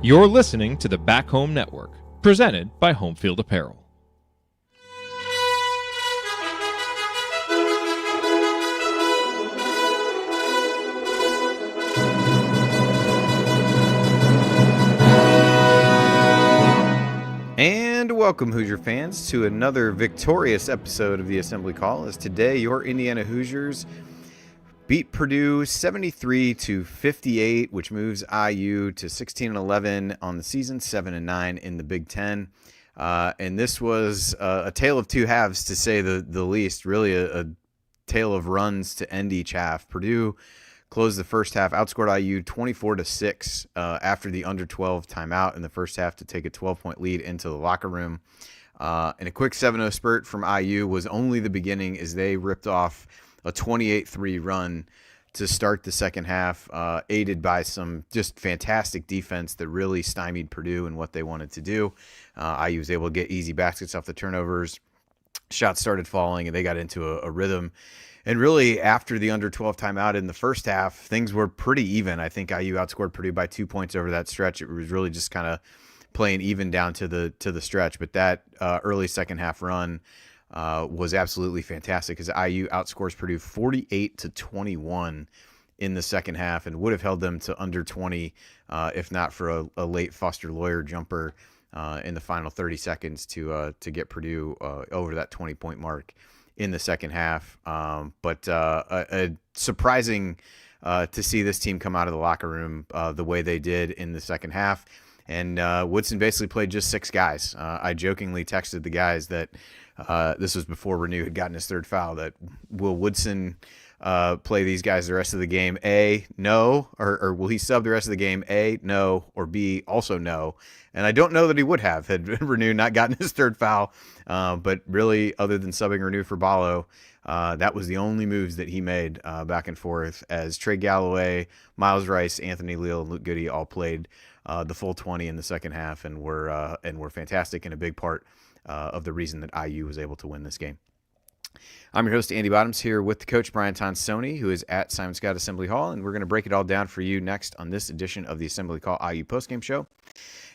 You're listening to the Back Home Network, presented by Home Field Apparel. And welcome, Hoosier fans, to another victorious episode of the Assembly Call. As today, your Indiana Hoosiers beat Purdue 73-58, which moves IU to 16-11 on the season, 7-9 in the Big Ten. And this was a tale of two halves, to say the least. Really a tale of runs to end each half. Purdue closed the first half, outscored IU 24-6 after the under 12 timeout in the first half to take a 12-point lead into the locker room. And a quick 7-0 spurt from IU was only the beginning as they ripped off a 28-3 run to start the second half, aided by some just fantastic defense that really stymied Purdue in what they wanted to do. IU was able to get easy baskets off the turnovers. Shots started falling, and they got into a rhythm. And really, after the under 12 timeout in the first half, things were pretty even. I think IU outscored Purdue by 2 points over that stretch. It was really just kind of playing even down to the stretch. But that early second half run was absolutely fantastic, as IU outscores Purdue 48-21 in the second half and would have held them to under 20 if not for a late Foster Lawyer jumper in the final 30 seconds to get Purdue over that 20-point mark in the second half. But surprising to see this team come out of the locker room the way they did in the second half. And Woodson basically played just six guys. I jokingly texted the guys that this was before Reneau had gotten his third foul, that will Woodson play these guys the rest of the game? A, no. Or will he sub the rest of the game? A, no. Or B, also no. And I don't know that he would have had Reneau not gotten his third foul. But really, other than subbing Reneau for Ballo, that was the only moves that he made back and forth, as Trey Galloway, Miles Rice, Anthony Leal, and Luke Goody all played the full 20 in the second half and were fantastic and a big part of the reason that IU was able to win this game. I'm your host, Andy Bottoms, here with the coach, Brian Tonsoni, who is at Simon Scott Assembly Hall, and we're going to break it all down for you next on this edition of the Assembly Call IU Postgame Show.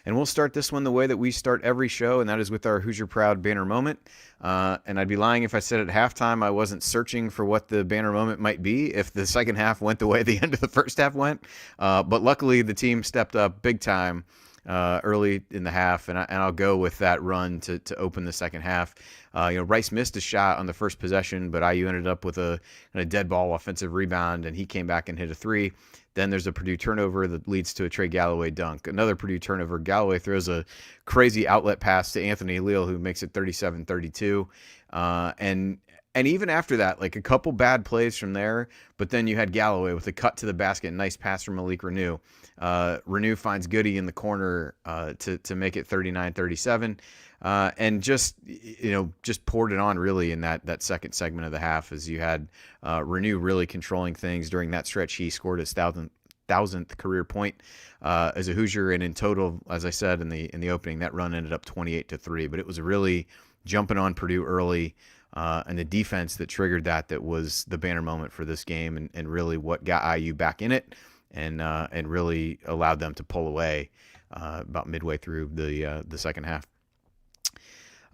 And we'll start this one the way that we start every show, and that is with our Hoosier Proud banner moment. And I'd be lying if I said at halftime I wasn't searching for what the banner moment might be if the second half went the way the end of the first half went. But luckily, the team stepped up big time early in the half, and I'll go with that run to open the second half. Rice missed a shot on the first possession, but IU ended up with a dead ball offensive rebound, and he came back and hit a three. Then there's a Purdue turnover that leads to a Trey Galloway dunk. Another Purdue turnover. Galloway throws a crazy outlet pass to Anthony Leal, who makes it 37-32. And even after that, like a couple bad plays from there, but then you had Galloway with a cut to the basket, nice pass from Malik Reneau. Reneau finds Goody in the corner to make it 39-37. And just poured it on really in that second segment of the half, as you had Reneau really controlling things during that stretch. He scored his thousandth career point as a Hoosier, and in total, as I said in the opening, that run ended up 28-3. But it was really jumping on Purdue early, and the defense that triggered that was the banner moment for this game, and really what got IU back in it, and really allowed them to pull away about midway through the second half.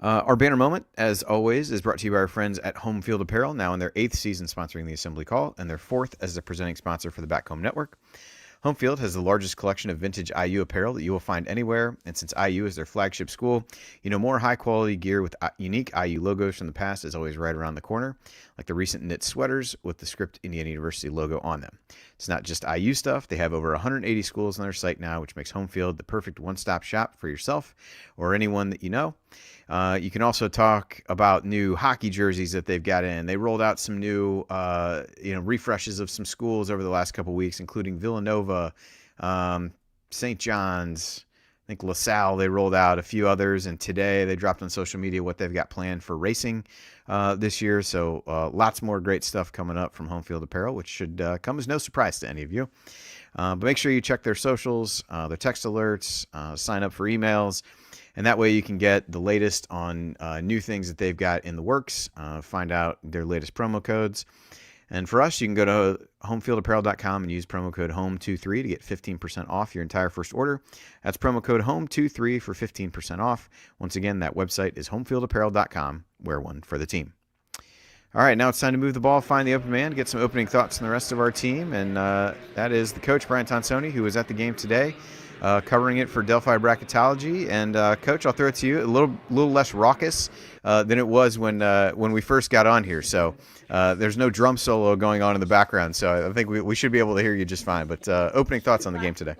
Our banner moment, as always, is brought to you by our friends at Home Field Apparel, now in their 8th season sponsoring the Assembly Call, and their 4th as the presenting sponsor for the Back Home Network. Home Field has the largest collection of vintage IU apparel that you will find anywhere, and since IU is their flagship school, more high-quality gear with unique IU logos from the past is always right around the corner, like the recent knit sweaters with the Script Indiana University logo on them. It's not just IU stuff. They have over 180 schools on their site now, which makes Home Field the perfect one-stop shop for yourself or anyone that you know. You can also talk about new hockey jerseys that they've got in. They rolled out some new, refreshes of some schools over the last couple of weeks, including Villanova, St. John's, I think LaSalle. They rolled out a few others, and today they dropped on social media what they've got planned for racing this year. So lots more great stuff coming up from Home Field Apparel, which should come as no surprise to any of you. But make sure you check their socials, their text alerts, sign up for emails. And that way you can get the latest on new things that they've got in the works, find out their latest promo codes. And for us, you can go to homefieldapparel.com and use promo code HOME23 to get 15% off your entire first order. That's promo code HOME23 for 15% off. Once again, that website is homefieldapparel.com. Wear one for the team. All right, now it's time to move the ball, find the open man, get some opening thoughts from the rest of our team. And that is the coach, Brian Tonsoni, who was at the game today, covering it for Delphi Bracketology. And Coach, I'll throw it to you. A little less raucous than it was when we first got on here. So there's no drum solo going on in the background. So I think we should be able to hear you just fine. But opening thoughts on the game today.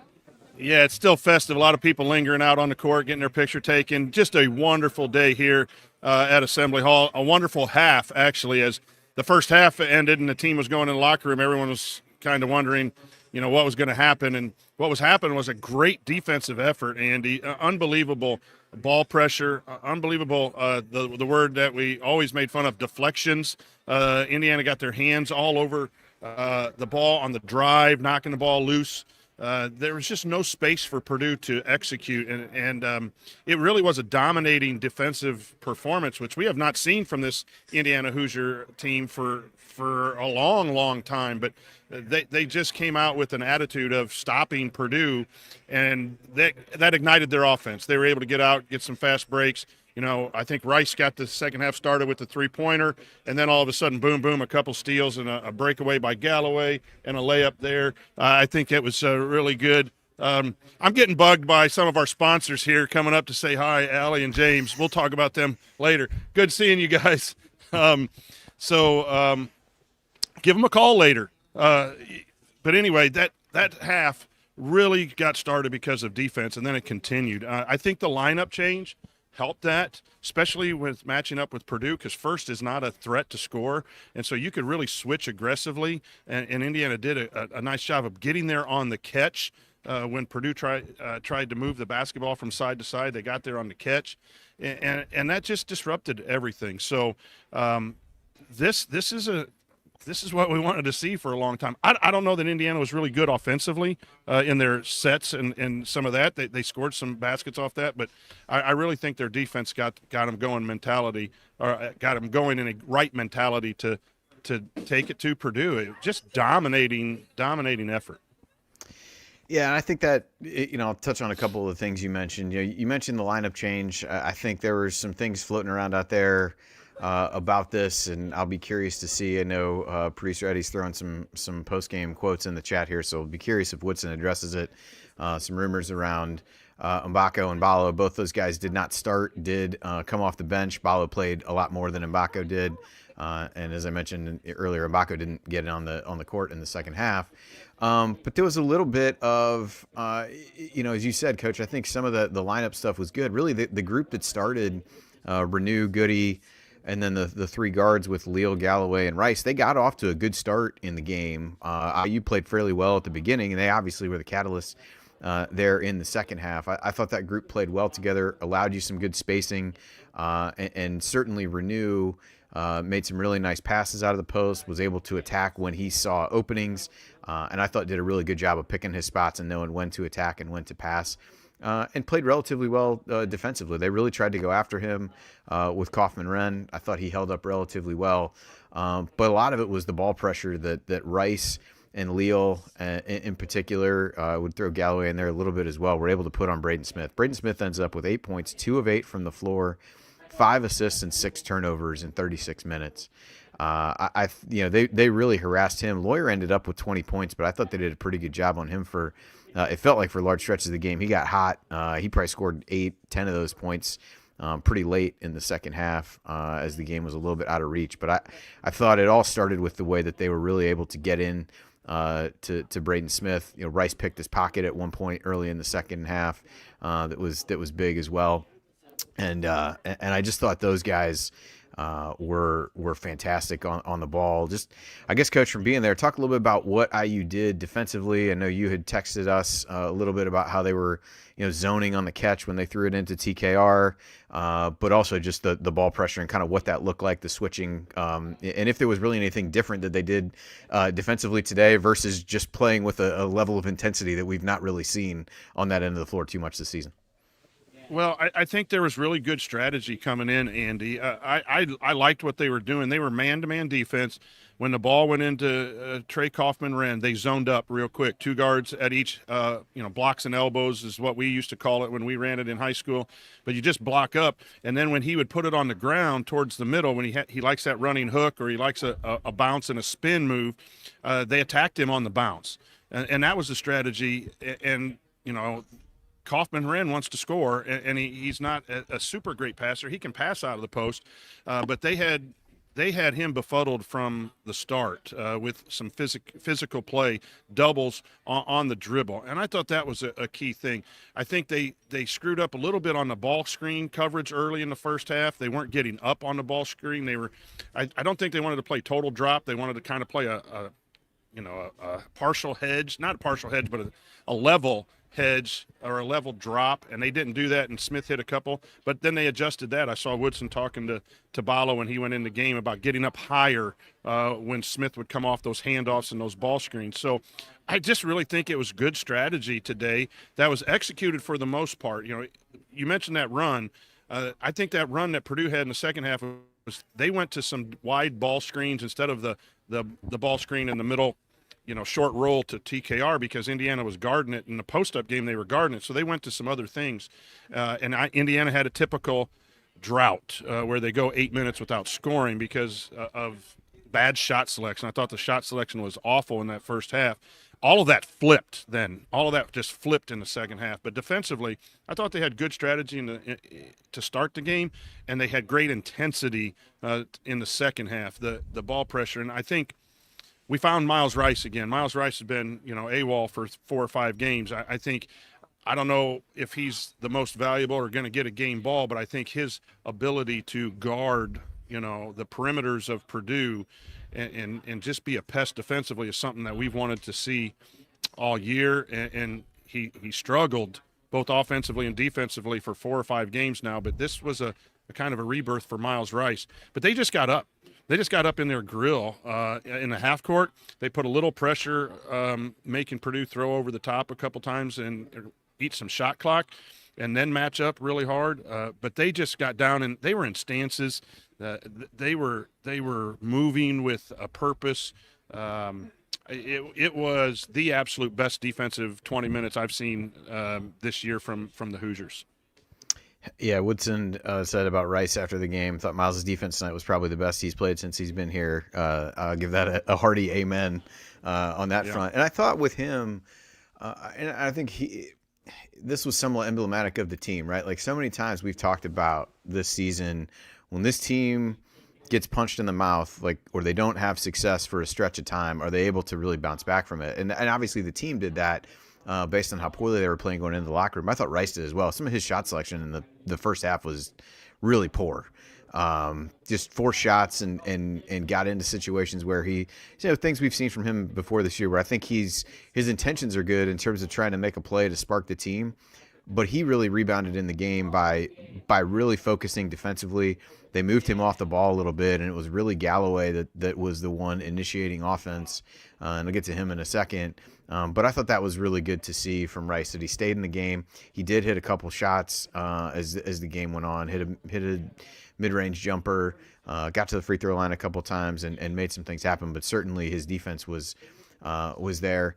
Yeah, it's still festive. A lot of people lingering out on the court, getting their picture taken. Just a wonderful day here at Assembly Hall. A wonderful half, actually, as the first half ended and the team was going in the locker room. Everyone was kind of wondering, what was going to happen. And what was happening was a great defensive effort, Andy. Unbelievable ball pressure. Unbelievable, the word that we always made fun of, deflections. Indiana got their hands all over the ball on the drive, knocking the ball loose. There was just no space for Purdue to execute, and it really was a dominating defensive performance, which we have not seen from this Indiana Hoosier team for a long, long time. But they just came out with an attitude of stopping Purdue, and that ignited their offense. They were able to get out, get some fast breaks. I think Rice got the second half started with the three-pointer, and then all of a sudden, boom, boom, a couple steals and a breakaway by Galloway and a layup there. I think it was really good. I'm getting bugged by some of our sponsors here coming up to say hi, Allie and James. We'll talk about them later. Good seeing you guys. So give them a call later. But anyway, that half really got started because of defense, and then it continued. I think the lineup change helped that, especially with matching up with Purdue, because First is not a threat to score, and so you could really switch aggressively, and Indiana did a nice job of getting there on the catch. When Purdue tried to move the basketball from side to side, they got there on the catch, and that just disrupted everything. So this is what we wanted to see for a long time. I don't know that Indiana was really good offensively in their sets and some of that. They scored some baskets off that, but I really think their defense got them going mentality, or got them going in a right mentality to take it to Purdue. It just dominating effort. Yeah, and I think that, I'll touch on a couple of the things you mentioned. You mentioned the lineup change. I think there were some things floating around out there about this, and I'll be curious to see. I know producer Eddie's throwing some post-game quotes in the chat here, so I'll be curious if Woodson addresses it. Some rumors around Mbako and Ballo. Both those guys did not start, did come off the bench. Ballo played a lot more than Mbako did, and as I mentioned earlier, Mbako didn't get on the court in the second half. But there was a little bit of, as you said, Coach, I think some of the lineup stuff was good. Really, the group that started, Reneau, Goody, and then the three guards with Leal, Galloway, and Rice, they got off to a good start in the game. IU played fairly well at the beginning, and they obviously were the catalyst there in the second half. I thought that group played well together, allowed you some good spacing, and certainly Reneau made some really nice passes out of the post, was able to attack when he saw openings, and I thought did a really good job of picking his spots and knowing when to attack and when to pass. And played relatively well defensively. They really tried to go after him with Kaufman-Renn. I thought he held up relatively well. But a lot of it was the ball pressure that Rice and Leal in particular, would throw Galloway in there a little bit as well, were able to put on Braden Smith. Braden Smith ends up with 8 points, 2 of 8 from the floor, 5 assists and 6 turnovers in 36 minutes. They really harassed him. Lawyer ended up with 20 points, but I thought they did a pretty good job on him for it felt like for large stretches of the game. He got hot. He probably scored 8, 10 of those points pretty late in the second half as the game was a little bit out of reach. But I thought it all started with the way that they were really able to get in to Braden Smith. Rice picked his pocket at one point early in the second half. That was big as well. And I just thought those guys were fantastic on the ball. Just, I guess, Coach, from being there, talk a little bit about what IU did defensively. I know you had texted us a little bit about how they were, zoning on the catch when they threw it into TKR, but also just the ball pressure and kind of what that looked like, the switching, and if there was really anything different that they did defensively today versus just playing with a level of intensity that we've not really seen on that end of the floor too much this season. Well, I think there was really good strategy coming in, Andy. I liked what they were doing. They were man-to-man defense, when the ball went into Trey Kaufman-Renn, they zoned up real quick. 2 guards at each, blocks and elbows is what we used to call it when we ran it in high school. But you just block up, and then when he would put it on the ground towards the middle, when he likes that running hook or he likes a bounce and a spin move, they attacked him on the bounce. And that was the strategy. And Kaufman-Renn wants to score, and he's not a super great passer. He can pass out of the post, but they had him befuddled from the start with some physical play, doubles on the dribble. And I thought that was a key thing. I think they screwed up a little bit on the ball screen coverage early in the first half. They weren't getting up on the ball screen. I don't think they wanted to play total drop. They wanted to kind of play a partial hedge, not a partial hedge, but a level hedge or a level drop, and they didn't do that, and Smith hit a couple, but then they adjusted that. I saw Woodson talking to Balo when he went in the game about getting up higher when Smith would come off those handoffs and those ball screens. So I just really think it was good strategy today that was executed for the most part. You mentioned that run. I think that run that Purdue had in the second half was they went to some wide ball screens instead of the ball screen in the middle, short roll to TKR, because Indiana was guarding it. In the post-up game, they were guarding it. So they went to some other things. Indiana had a typical drought where they go 8 minutes without scoring because of bad shot selection. I thought the shot selection was awful in that first half. All of that flipped then. All of that just flipped in the second half. But defensively, I thought they had good strategy to start the game, and they had great intensity in the second half, the ball pressure. And I think we found Miles Rice again. Miles Rice has been, AWOL for 4 or 5 games. I don't know if he's the most valuable or going to get a game ball, but I think his ability to guard, the perimeters of Purdue and just be a pest defensively is something that we've wanted to see all year. And he struggled both offensively and defensively for 4 or 5 games now, but this was a kind of a rebirth for Miles Rice. But they just got up. They just got up in their grill in the half court. They put a little pressure, making Purdue throw over the top a couple times and eat some shot clock, and then match up really hard. But they just got down, and they were in stances. They were moving with a purpose. It was the absolute best defensive 20 minutes I've seen this year from the Hoosiers. Yeah, Woodson said about Rice after the game, thought Miles' defense tonight was probably the best he's played since he's been here. I'll give that a hearty amen on that front. And I thought with him, and I think this was somewhat emblematic of the team, right? Like so many times we've talked about this season, when this team gets punched in the mouth, or they don't have success for a stretch of time, are they able to really bounce back from it? And obviously the team did that. Based on how poorly they were playing going into the locker room. I thought Rice did as well. Some of his shot selection in the first half was really poor. Just 4 shots and got into situations where things we've seen from him before this year, where I think his intentions are good in terms of trying to make a play to spark the team, but he really rebounded in the game by really focusing defensively. They moved him off the ball a little bit, and it was really Galloway that was the one initiating offense. And I'll get to him in a second. But I thought that was really good to see from Rice, that he stayed in the game. He did hit a couple shots as the game went on, hit a mid-range jumper, got to the free throw line a couple times and made some things happen. But certainly his defense was there.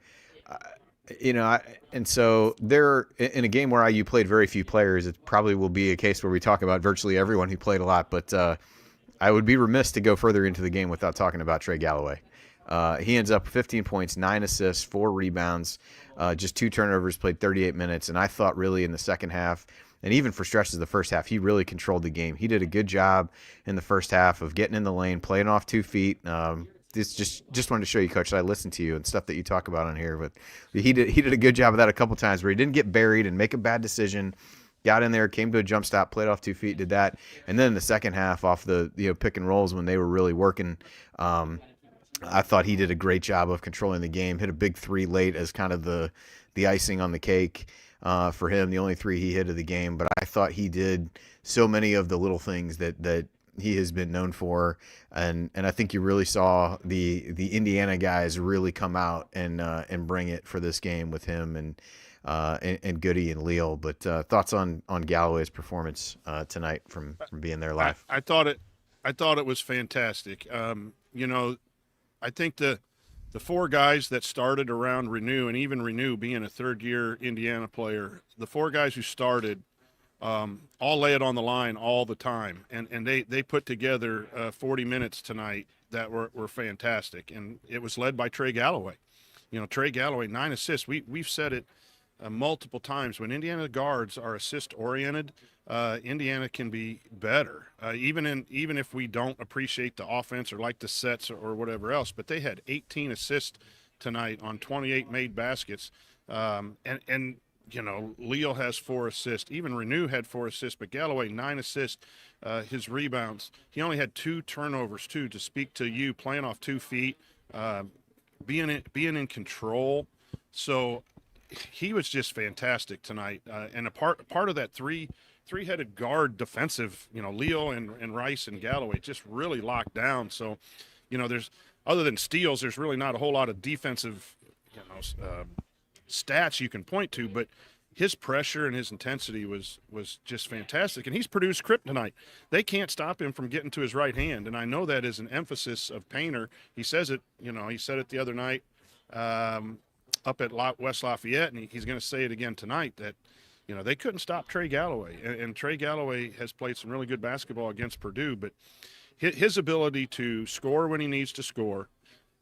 And so there, in a game where IU played very few players, it probably will be a case where we talk about virtually everyone who played a lot. But I would be remiss to go further into the game without talking about Trey Galloway. He ends up 15 points, 9 assists, 4 rebounds, just 2 turnovers, played 38 minutes. And I thought really in the second half, and even for stretches of the first half, he really controlled the game. He did a good job in the first half of getting in the lane, playing off 2 feet. This just wanted to show you, Coach, that I listened to you and stuff that you talk about on here. But he did a good job of that a couple times where he didn't get buried and make a bad decision. Got in there, came to a jump stop, played off 2 feet, did that. And then in the second half, off the pick and rolls when they were really working, I thought he did a great job of controlling the game. Hit a big 3 late as kind of the icing on the cake for him, the only 3 he hit of the game. But I thought he did so many of the little things that he has been known for, and I think you really saw the Indiana guys really come out and bring it for this game with him and Goody and Leal. But thoughts on Galloway's performance tonight from being there live? I thought it was fantastic. I think the four guys that started around Reneau, and even Reneau being a third-year Indiana player, the four guys who started all lay it on the line all the time, and they put together 40 minutes tonight that were fantastic, and it was led by Trey Galloway. Trey Galloway, 9 assists. We've said it multiple times. When Indiana guards are assist-oriented, Indiana can be better, even if we don't appreciate the offense or like the sets or whatever else. But they had 18 assists tonight on 28 made baskets, and Leo has 4 assists. Even Reneau had 4 assists, but Galloway 9 assists. His rebounds, he only had 2 turnovers too. To speak to you, playing off 2 feet, being in control. So he was just fantastic tonight, and a part of that three-headed guard defensive, Leo and Rice and Galloway just really locked down. So, there's, other than steals, there's really not a whole lot of defensive, stats you can point to, but his pressure and his intensity was just fantastic. And he's produced kryptonite. They can't stop him from getting to his right hand. And I know that is an emphasis of Painter. He says it, he said it the other night up at West Lafayette, and he's going to say it again tonight, that they couldn't stop Trey Galloway, and Trey Galloway has played some really good basketball against Purdue, but his ability to score when he needs to score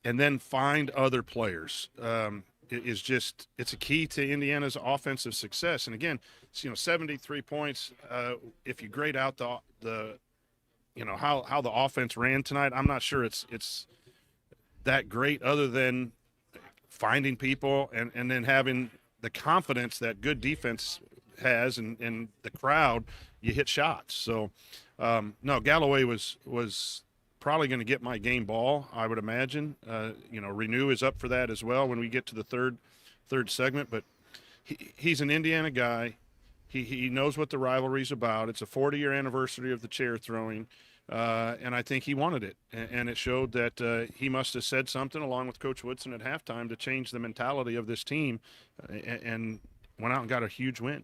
and then find other players is just, it's a key to Indiana's offensive success. And again, 73 points. If you grade out the how the offense ran tonight, I'm not sure it's that great, other than finding people and then having the confidence that good defense has, and the crowd, you hit shots. So no, Galloway was probably going to get my game ball, I would imagine. Reneau is up for that as well when we get to the third segment, but he's an Indiana guy. He knows what the rivalry's about. It's a 40-year anniversary of the chair throwing, and I think he wanted it, and it showed that he must have said something along with Coach Woodson at halftime to change the mentality of this team, and went out and got a huge win.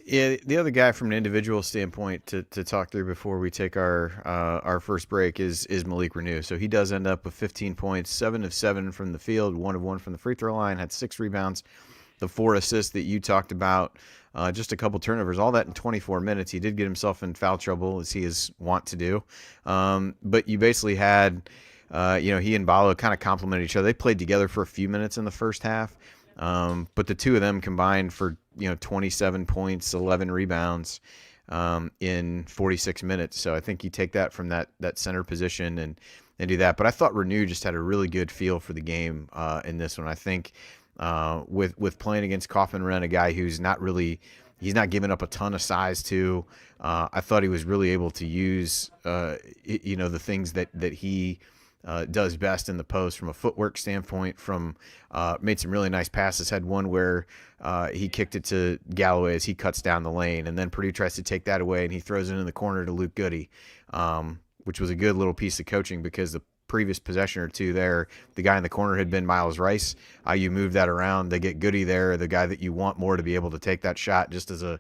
Yeah, the other guy from an individual standpoint to talk through before we take our first break is Malik Reneau. So he does end up with 15 points, 7 of 7 from the field, 1 of 1 from the free throw line, had 6 rebounds, the 4 assists that you talked about, just a couple turnovers, all that in 24 minutes. He did get himself in foul trouble, as he is wont to do. But you basically had, he and Balo kind of complemented each other. They played together for a few minutes in the first half. But the two of them combined for 27 points, 11 rebounds in 46 minutes. So I think you take that from that center position and do that. But I thought Reneau just had a really good feel for the game in this one. I think with playing against Kaufman-Renn, a guy who's he's not giving up a ton of size to. I thought he was really able to use the things that he does best in the post from a footwork standpoint, made some really nice passes, had one where he kicked it to Galloway as he cuts down the lane, and then Purdue tries to take that away, and he throws it in the corner to Luke Goody, which was a good little piece of coaching, because the previous possession or two there, the guy in the corner had been Miles Rice. IU moved that around. They get Goody there, the guy that you want more to be able to take that shot, just as a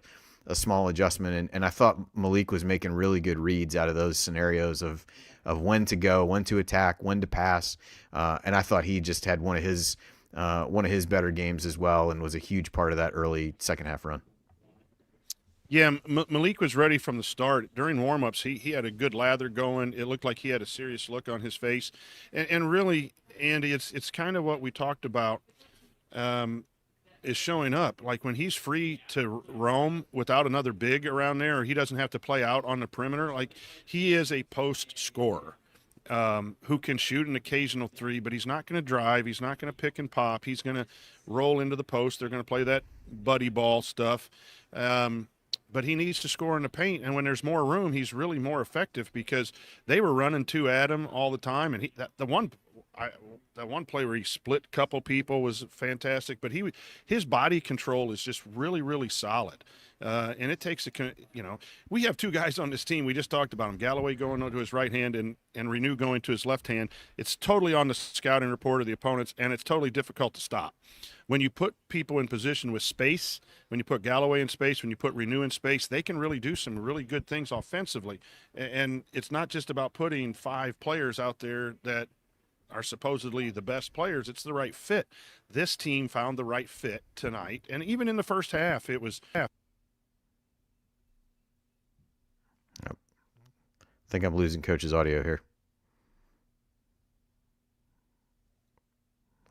small adjustment. And I thought Malik was making really good reads out of those scenarios of when to go, when to attack, when to pass. And I thought he just had one of his better games as well, and was a huge part of that early second half run. Yeah, Malik was ready from the start. During warmups, he had a good lather going. It looked like he had a serious look on his face. And really, Andy, it's kind of what we talked about, is showing up. Like when he's free to roam without another big around there, or he doesn't have to play out on the perimeter, like he is a post scorer who can shoot an occasional three, but he's not going to drive. He's not going to pick and pop. He's going to roll into the post. They're going to play that buddy ball stuff. But he needs to score in the paint, and when there's more room, he's really more effective, because they were running two at him all the time. And that one play where he split a couple people was fantastic, but his body control is just really, really solid. And it takes we have two guys on this team. We just talked about him, Galloway going to his right hand and Reneau going to his left hand. It's totally on the scouting report of the opponents, and it's totally difficult to stop. When you put people in position with space, when you put Galloway in space, when you put Reneau in space, they can really do some really good things offensively. And it's not just about putting 5 players out there that are supposedly the best players. It's the right fit. This team found the right fit tonight. And even in the first half, it was half. I think I'm losing Coach's audio here.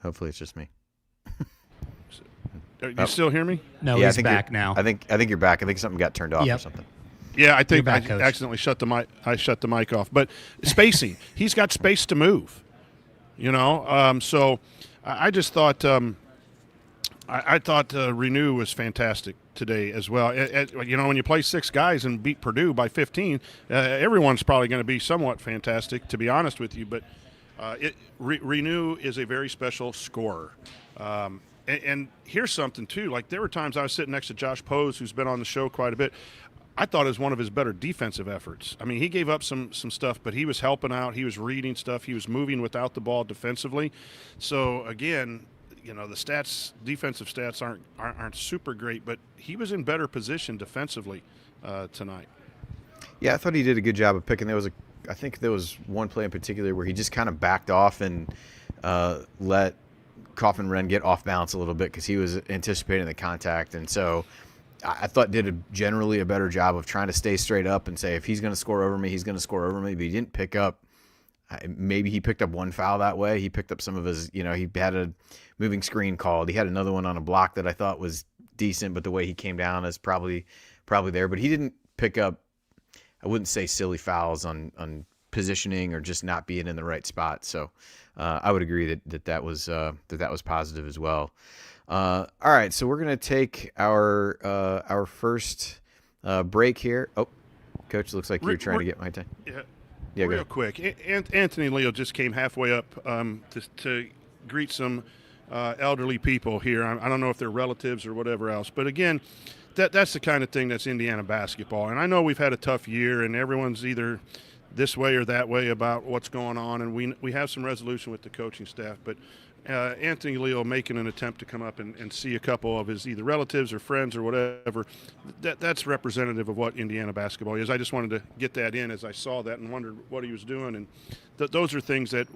Hopefully it's just me. You still hear me? No, yeah, he's back now. I think you're back. I think something got turned off or something. Yeah, I think back, I Coach. accidentally shut the mic. I shut the mic off. But spacing, he's got space to move. So I just thought I thought Reneau was fantastic today as well. When you play 6 guys and beat Purdue by 15, everyone's probably going to be somewhat fantastic, to be honest with you. But Reneau is a very special scorer. And here's something, too. Like, there were times I was sitting next to Josh Pose, who's been on the show quite a bit. I thought it was one of his better defensive efforts. I mean, he gave up some stuff, but he was helping out. He was reading stuff. He was moving without the ball defensively. So, again, the defensive stats aren't super great, but he was in better position defensively tonight. Yeah, I thought he did a good job of picking. I think there was one play in particular where he just kind of backed off and let Coffin Wren get off balance a little bit because he was anticipating the contact. And so I thought did generally a better job of trying to stay straight up and say, if he's going to score over me, he's going to score over me. But he didn't pick up. Maybe he picked up one foul that way. He picked up some of his, he had a moving screen called. He had another one on a block that I thought was decent, but the way he came down is probably there. But he didn't pick up, I wouldn't say silly fouls on positioning or just not being in the right spot. So I would agree that was positive as well. All right, so we're gonna take our first break here. Oh, Coach, looks like you're trying to get my time. Yeah, real quick. Anthony Leo just came halfway up to greet some elderly people here. I don't know if they're relatives or whatever else, but again, that's the kind of thing that's Indiana basketball. And I know we've had a tough year, and everyone's either this way or that way about what's going on, and we have some resolution with the coaching staff, but Anthony Leo making an attempt to come up and see a couple of his either relatives or friends or whatever, that's representative of what Indiana basketball is. I just wanted to get that in as I saw that and wondered what he was doing, and those are things that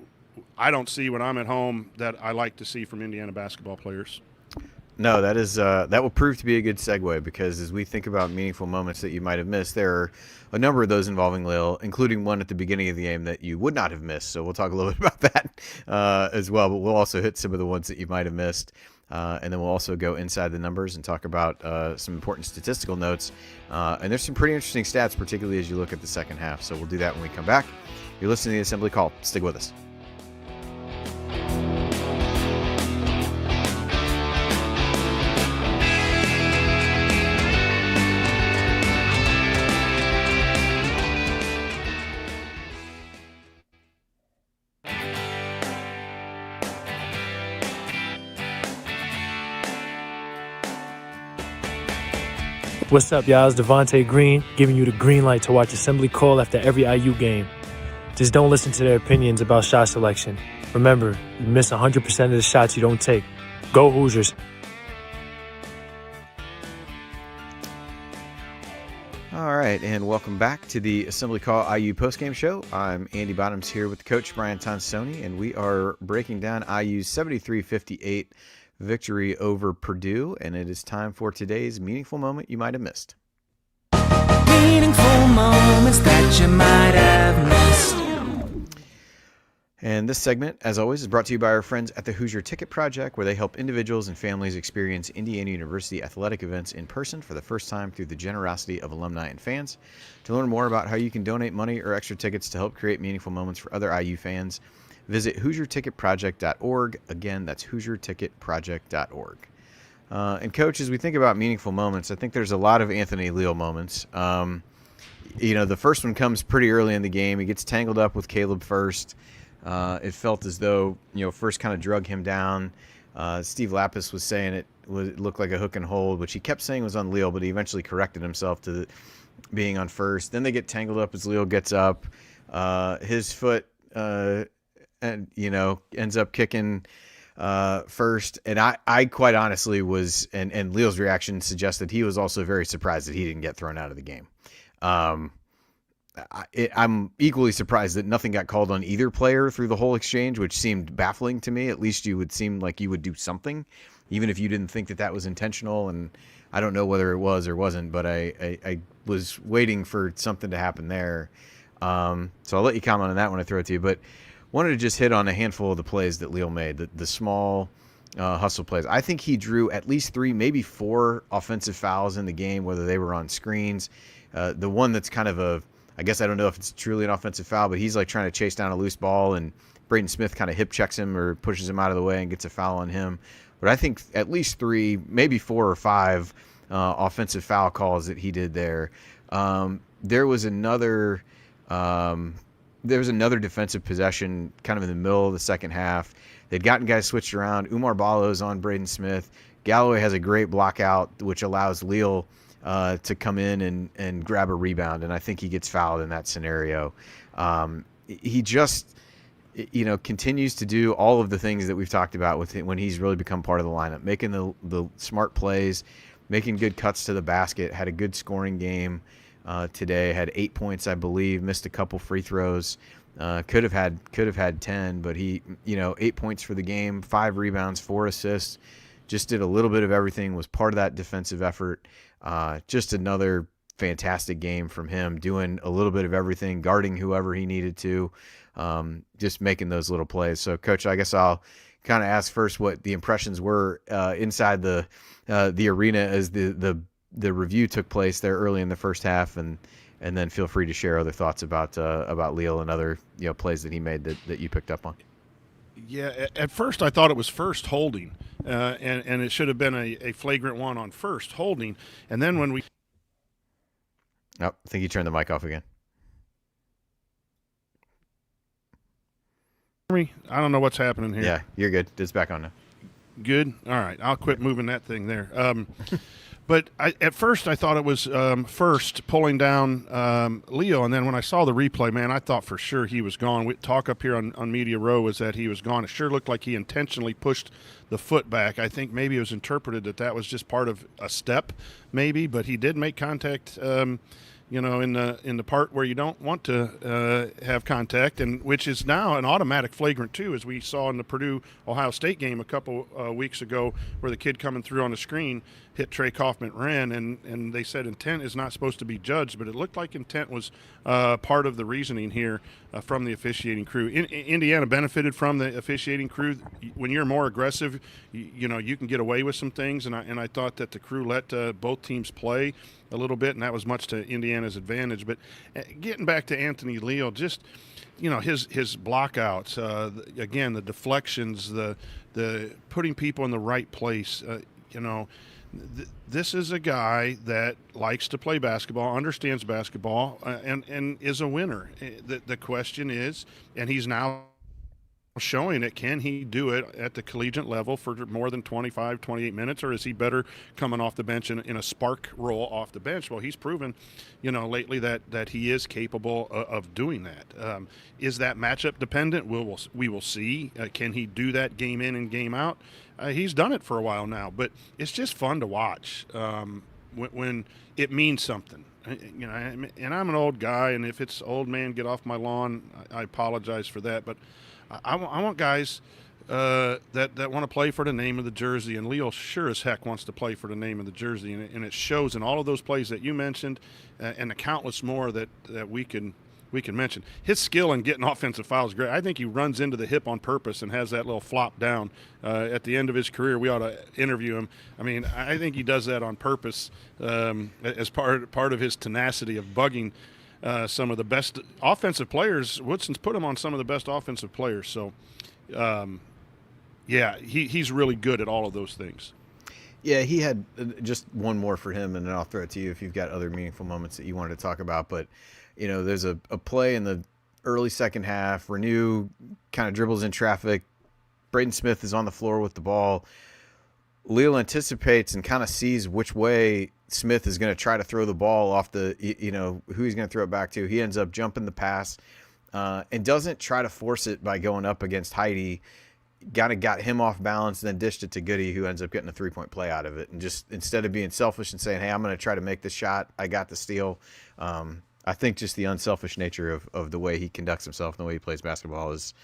I don't see when I'm at home that I like to see from Indiana basketball players. No, that will prove to be a good segue, because as we think about meaningful moments that you might have missed, there are a number of those involving Lil, including one at the beginning of the game that you would not have missed. So we'll talk a little bit about that as well, but we'll also hit some of the ones that you might have missed. And then we'll also go inside the numbers and talk about some important statistical notes. And there's some pretty interesting stats, particularly as you look at the second half. So we'll do that when we come back. You're listening to the Assembly Call. Stick with us. What's up, y'all? It's Devontae Green giving you the green light to watch Assembly Call after every IU game. Just don't listen to their opinions about shot selection. Remember, you miss 100% of the shots you don't take. Go Hoosiers. All right, and welcome back to the Assembly Call IU postgame show. I'm Andy Bottoms here with Coach Brian Tonsoni, and we are breaking down IU's 73-58 victory over Purdue, and it is time for today's meaningful moment you might have missed. Meaningful moments that you might have missed. And this segment, as always, is brought to you by our friends at the Hoosier Ticket Project, where they help individuals and families experience Indiana University athletic events in person for the first time through the generosity of alumni and fans. To learn more about how you can donate money or extra tickets to help create meaningful moments for other IU fans, visit HoosierTicketProject.org. Again, that's HoosierTicketProject.org. And Coach, as we think about meaningful moments, I think there's a lot of Anthony Leal moments. The first one comes pretty early in the game. He gets tangled up with Caleb first. It felt as though, first kind of drug him down. Steve Lapis was saying it looked like a hook and hold, which he kept saying was on Leal, but he eventually corrected himself to being on first. Then they get tangled up as Leal gets up. His foot, ends up kicking first. And I quite honestly was, and Leal's reaction suggested he was also very surprised that he didn't get thrown out of the game. I'm equally surprised that nothing got called on either player through the whole exchange, which seemed baffling to me. At least you would seem like you would do something, even if you didn't think that was intentional. And I don't know whether it was or wasn't, but I was waiting for something to happen there. So I'll let you comment on that when I throw it to you. But wanted to just hit on a handful of the plays that Leal made, the small hustle plays. I think he drew at least 3, maybe 4 offensive fouls in the game, whether they were on screens. The one that's kind of I guess I don't know if it's truly an offensive foul, but he's like trying to chase down a loose ball, and Braden Smith kind of hip checks him or pushes him out of the way and gets a foul on him. But I think at least 3, maybe 4 or 5 offensive foul calls that he did there. There was another defensive possession kind of in the middle of the second half. They'd gotten guys switched around. Umar Ballo's on Braden Smith. Galloway has a great block out, which allows Leal to come in and grab a rebound, and I think he gets fouled in that scenario. He just, continues to do all of the things that we've talked about with him when he's really become part of the lineup, making the smart plays, making good cuts to the basket, had a good scoring game today, had 8 points, I believe, missed a couple free throws, could have had 10, but he, 8 points for the game, 5 rebounds, 4 assists, just did a little bit of everything, was part of that defensive effort. Just another fantastic game from him, doing a little bit of everything, guarding whoever he needed to, just making those little plays. So, Coach, I guess I'll kind of ask first what the impressions were inside the arena as the review took place there early in the first half, and then feel free to share other thoughts about Leal and other plays that he made that you picked up on. Yeah, at first I thought it was first holding, and it should have been a flagrant one on first holding. And then when we... Oh, I think you turned the mic off again. I don't know what's happening here. Yeah, you're good. It's back on now. Good? All right, I'll quit moving that thing there. But at first I thought it was first pulling down Leo, and then when I saw the replay, man, I thought for sure he was gone. Talk up here on Media Row was that he was gone. It sure looked like he intentionally pushed the foot back. I think maybe it was interpreted that was just part of a step, maybe, but he did make contact, in the part where you don't want to have contact, and which is now an automatic flagrant too, as we saw in the Purdue-Ohio State game a couple weeks ago, where the kid coming through on the screen hit Trey Kaufman-Renn, and they said intent is not supposed to be judged, but it looked like intent was part of the reasoning here from the officiating crew. Indiana benefited from the officiating crew. When you're more aggressive, you can get away with some things, and I thought that the crew let both teams play a little bit, and that was much to Indiana's advantage. But getting back to Anthony Leal, just his blockouts, again, the deflections, the putting people in the right place, this is a guy that likes to play basketball, understands basketball, and is a winner. The question is, and he's now showing it, can he do it at the collegiate level for more than 25, 28 minutes, or is he better coming off the bench in a spark role off the bench? Well, he's proven, lately that he is capable of doing that. Is that matchup dependent? We will see. Can he do that game in and game out? He's done it for a while now, but it's just fun to watch when it means something. And I'm an old guy, and if it's old man, get off my lawn, I apologize for that, but I want guys that want to play for the name of the jersey, and Leo sure as heck wants to play for the name of the jersey, and it shows in all of those plays that you mentioned, and the countless more that we can mention. His skill in getting offensive fouls is great. I think he runs into the hip on purpose and has that little flop down. At the end of his career, we ought to interview him. I mean, I think he does that on purpose as part of his tenacity of bugging some of the best offensive players. Woodson's put him on some of the best offensive players. So, he's really good at all of those things. Yeah, he had just one more for him, and then I'll throw it to you if you've got other meaningful moments that you wanted to talk about. But, there's a play in the early second half. Reneau kind of dribbles in traffic. Braden Smith is on the floor with the ball. Leal anticipates and kind of sees which way Smith is going to try to throw the ball off who he's going to throw it back to. He ends up jumping the pass and doesn't try to force it by going up against Heidi. Got him off balance, then dished it to Goody, who ends up getting a three-point play out of it. And just instead of being selfish and saying, hey, I'm going to try to make this shot, I got the steal. I think just the unselfish nature of the way he conducts himself and the way he plays basketball is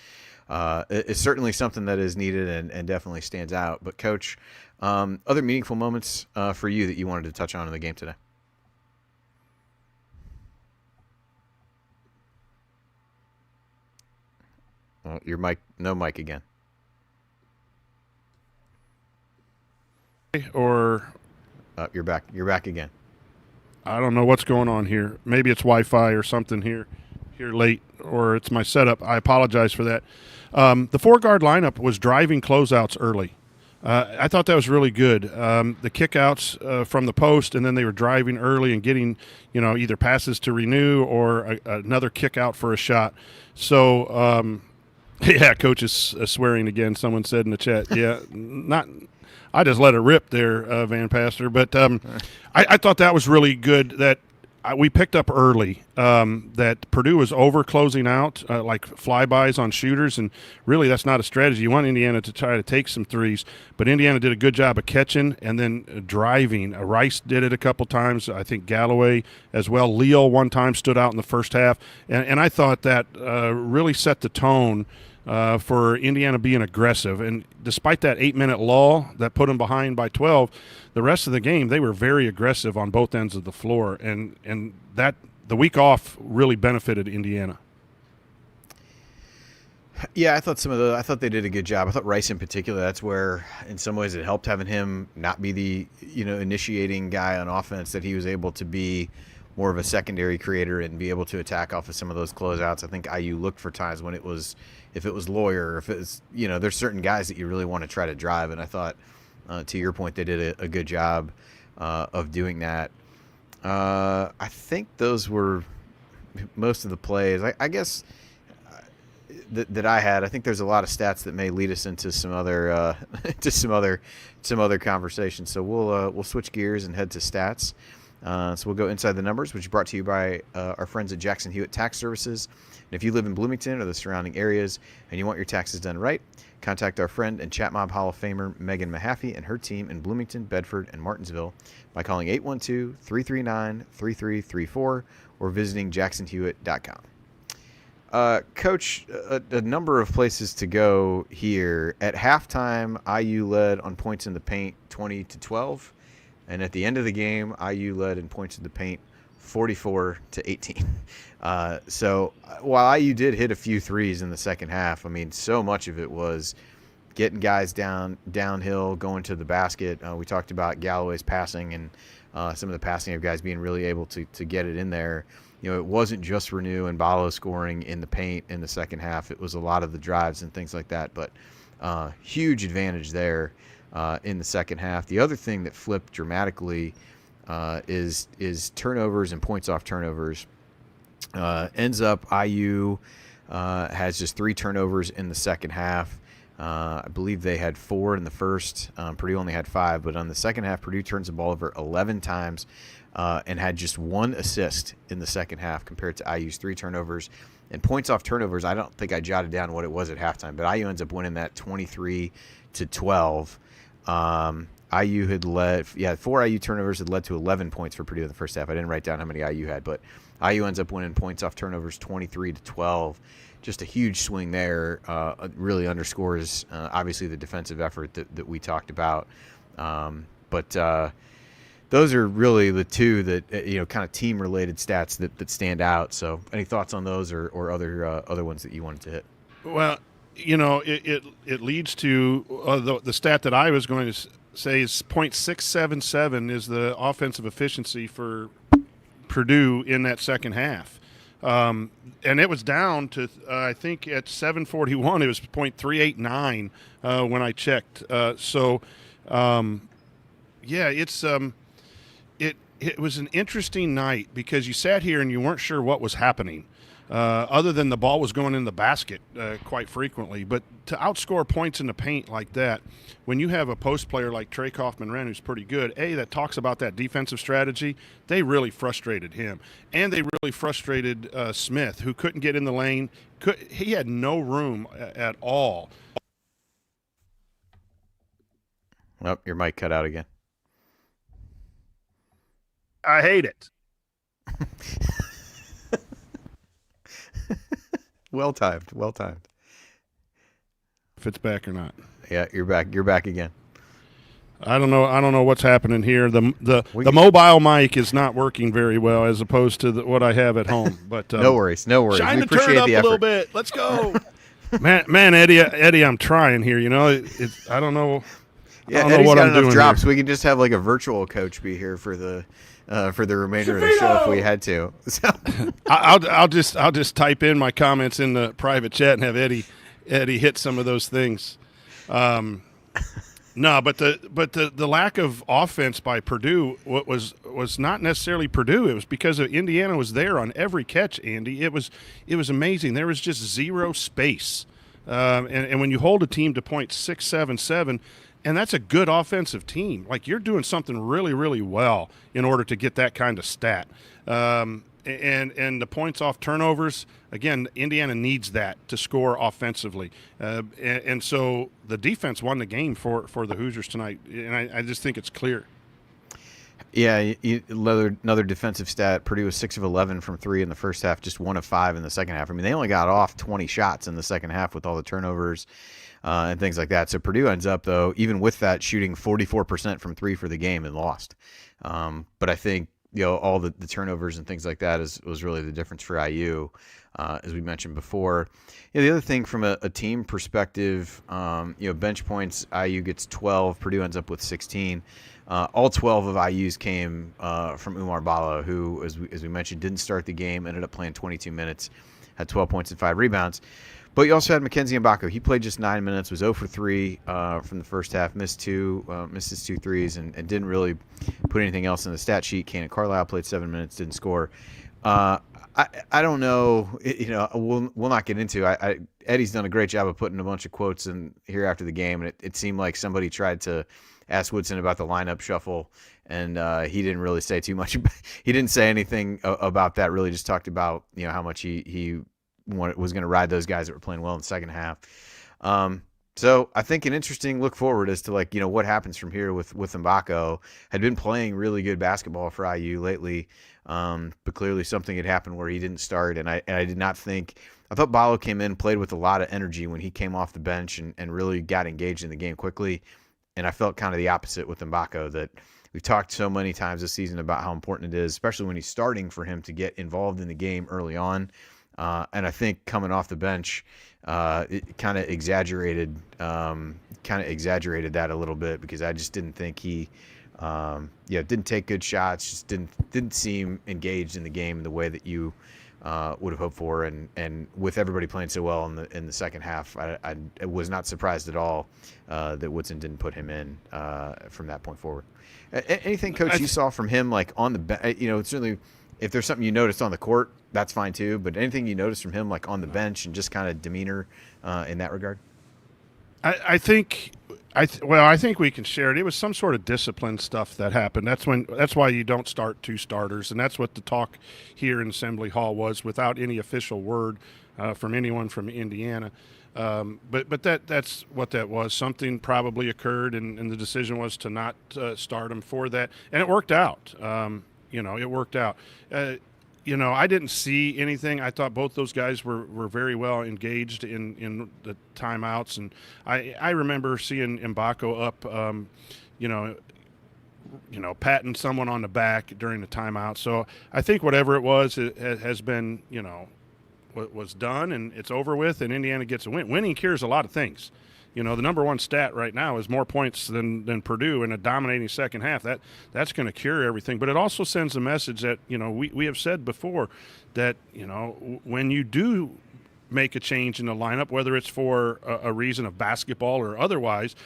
certainly something that is needed and definitely stands out. But, Coach, other meaningful moments for you that you wanted to touch on in the game today? Your mic, no mic again. Or you're back. You're back again. I don't know what's going on here. Maybe it's Wi-Fi or something here late, or it's my setup. I apologize for that. The four-guard lineup was driving closeouts early. I thought that was really good. The kickouts from the post, and then they were driving early and getting, either passes to Reneau or another kick out for a shot. So, yeah, Coach is swearing again. Someone said in the chat, yeah, I just let it rip there, Van Pastor. But I thought that was really good that we picked up early, that Purdue was over closing out, like flybys on shooters, and really that's not a strategy. You want Indiana to try to take some threes, but Indiana did a good job of catching and then driving. Rice did it a couple times. I think Galloway as well. Leo one time stood out in the first half, and I thought that really set the tone for Indiana being aggressive. And despite that 8-minute lull that put them behind by 12, the rest of the game they were very aggressive on both ends of the floor, and that the week off really benefited Indiana. Yeah, I thought they did a good job. I thought Rice in particular, that's where in some ways it helped having him not be the initiating guy on offense, that he was able to be more of a secondary creator and be able to attack off of some of those closeouts. I think IU looked for times when if it was Lawyer, if it was, there's certain guys that you really want to try to drive. And I thought, to your point, they did a good job of doing that. I think those were most of the plays. I guess that I had. I think there's a lot of stats that may lead us into some other some other conversations. So we'll switch gears and head to stats. So we'll go inside the numbers, which is brought to you by our friends at Jackson Hewitt Tax Services. And if you live in Bloomington or the surrounding areas and you want your taxes done right, contact our friend and Chat Mob Hall of Famer Megan Mahaffey and her team in Bloomington, Bedford, and Martinsville by calling 812-339-3334 or visiting jacksonhewitt.com. Coach, a number of places to go here. At halftime, IU led on points in the paint 20-12. And at the end of the game, IU led in points in the paint 44-18. So while IU did hit a few threes in the second half, I mean, so much of it was getting guys downhill, going to the basket. We talked about Galloway's passing and some of the passing of guys being really able to get it in there. It wasn't just Reneau and Balo scoring in the paint in the second half. It was a lot of the drives and things like that. But huge advantage there in the second half. The other thing that flipped dramatically is turnovers and points off turnovers. Ends up IU has just 3 turnovers in the second half. I believe they had 4 in the first. Purdue only had 5, but on the second half, Purdue turns the ball over 11 times and had just 1 assist in the second half compared to IU's 3 turnovers. And points off turnovers, I don't think I jotted down what it was at halftime, but IU ends up winning that 23-12. IU had led, 4 IU turnovers had led to 11 points for Purdue in the first half. I didn't write down how many IU had, but IU ends up winning points off turnovers 23-12. Just a huge swing there. Really underscores, obviously, the defensive effort that we talked about. But those are really the two that, kind of team-related stats that stand out. So any thoughts on those or other ones that you wanted to hit? Well, it leads to the stat that I was going to say is .677 is the offensive efficiency for Purdue in that second half. And it was down to, I think at 7:41, it was .389 when I checked. It was an interesting night because you sat here and you weren't sure what was happening. other than the ball was going in the basket quite frequently. But to outscore points in the paint like that, when you have a post player like Trey Kaufman-Wren who's pretty good, that talks about that defensive strategy, they really frustrated him. And they really frustrated Smith, who couldn't get in the lane. He had no room at all. Oh, your mic cut out again. I hate it. Well timed. If it's back or not. Yeah, you're back. You're back again. I don't know what's happening here. The mobile mic is not working very well as opposed to what I have at home. But no worries. Shine We the turn appreciate up the a effort. little bit. Let's go. man, Eddie, I'm trying here. You know, I don't know. Yeah, I don't know Eddie's what got I'm enough doing drops. here. We could just have like a virtual coach be here for the remainder of the show if we had to. So I'll just type in my comments in the private chat and have Eddie hit some of those things. No, but the lack of offense by Purdue was not necessarily Purdue. It was because Indiana was there on every catch, Andy. It was amazing. There was just zero space. And when you hold a team to .677, and that's a good offensive team, like you're doing something really, really well in order to get that kind of stat. And the points off turnovers, again, Indiana needs that to score offensively. And so the defense won the game for the Hoosiers tonight, and I just think it's clear. yeah, another defensive stat. Purdue was 6 of 11 from 3 in the first half, just 1 of 5 in the second half. I mean, they only got off 20 shots in the second half with all the turnovers and things like that. So Purdue ends up, though, even with that, shooting 44% from 3 for the game and lost. But I think, all the turnovers and things like that was really the difference for IU, as we mentioned before. The other thing from a team perspective, bench points, IU gets 12, Purdue ends up with 16. All 12 of IU's came from Umar Bala, who, as we mentioned, didn't start the game, ended up playing 22 minutes, had 12 points and 5 rebounds. But you also had Mackenzie Mbako. He played just 9 minutes, was 0 for 3 from the first half, missed his 2 threes, and didn't really put anything else in the stat sheet. Cannon Carlisle played 7 minutes, didn't score. I don't know. We'll not get into. Eddie's done a great job of putting a bunch of quotes in here after the game, and it seemed like somebody tried to ask Woodson about the lineup shuffle, and he didn't really say too much. He didn't say anything about that. Really, just talked about how much he was going to ride those guys that were playing well in the second half. So I think an interesting look forward as to what happens from here with Mbako. Had been playing really good basketball for IU lately, but clearly something had happened where he didn't start. And I did not think – I thought Balo came in, played with a lot of energy when he came off the bench and really got engaged in the game quickly. And I felt kind of the opposite with Mbako, that we've talked so many times this season about how important it is, especially when he's starting, for him to get involved in the game early on. And I think coming off the bench, it kind of exaggerated that a little bit, because I just didn't think he, didn't take good shots, just didn't seem engaged in the game the way that you would have hoped for. And with everybody playing so well in the second half, I was not surprised at all that Woodson didn't put him in from that point forward. Anything, Coach, you saw from him on the bench? Certainly, if there's something you noticed on the court, that's fine too. But anything you noticed from him on the bench and just kind of demeanor in that regard? I think we can share it. It was some sort of discipline stuff that happened. That's why you don't start 2 starters, and that's what the talk here in Assembly Hall was, without any official word from anyone from Indiana. But that's what that was. Something probably occurred, and the decision was to not start him for that, and it worked out. It worked out. I didn't see anything. I thought both those guys were very well engaged in the timeouts, and I remember seeing Mbako up, patting someone on the back during the timeout. So I think whatever it was, it has been, was done, and it's over with, and Indiana gets a win. Winning cures a lot of things. The number one stat right now is more points than Purdue in a dominating second half. That's going to cure everything. But it also sends a message that, we have said before that, when you do make a change in the lineup, whether it's for a reason of basketball or otherwise,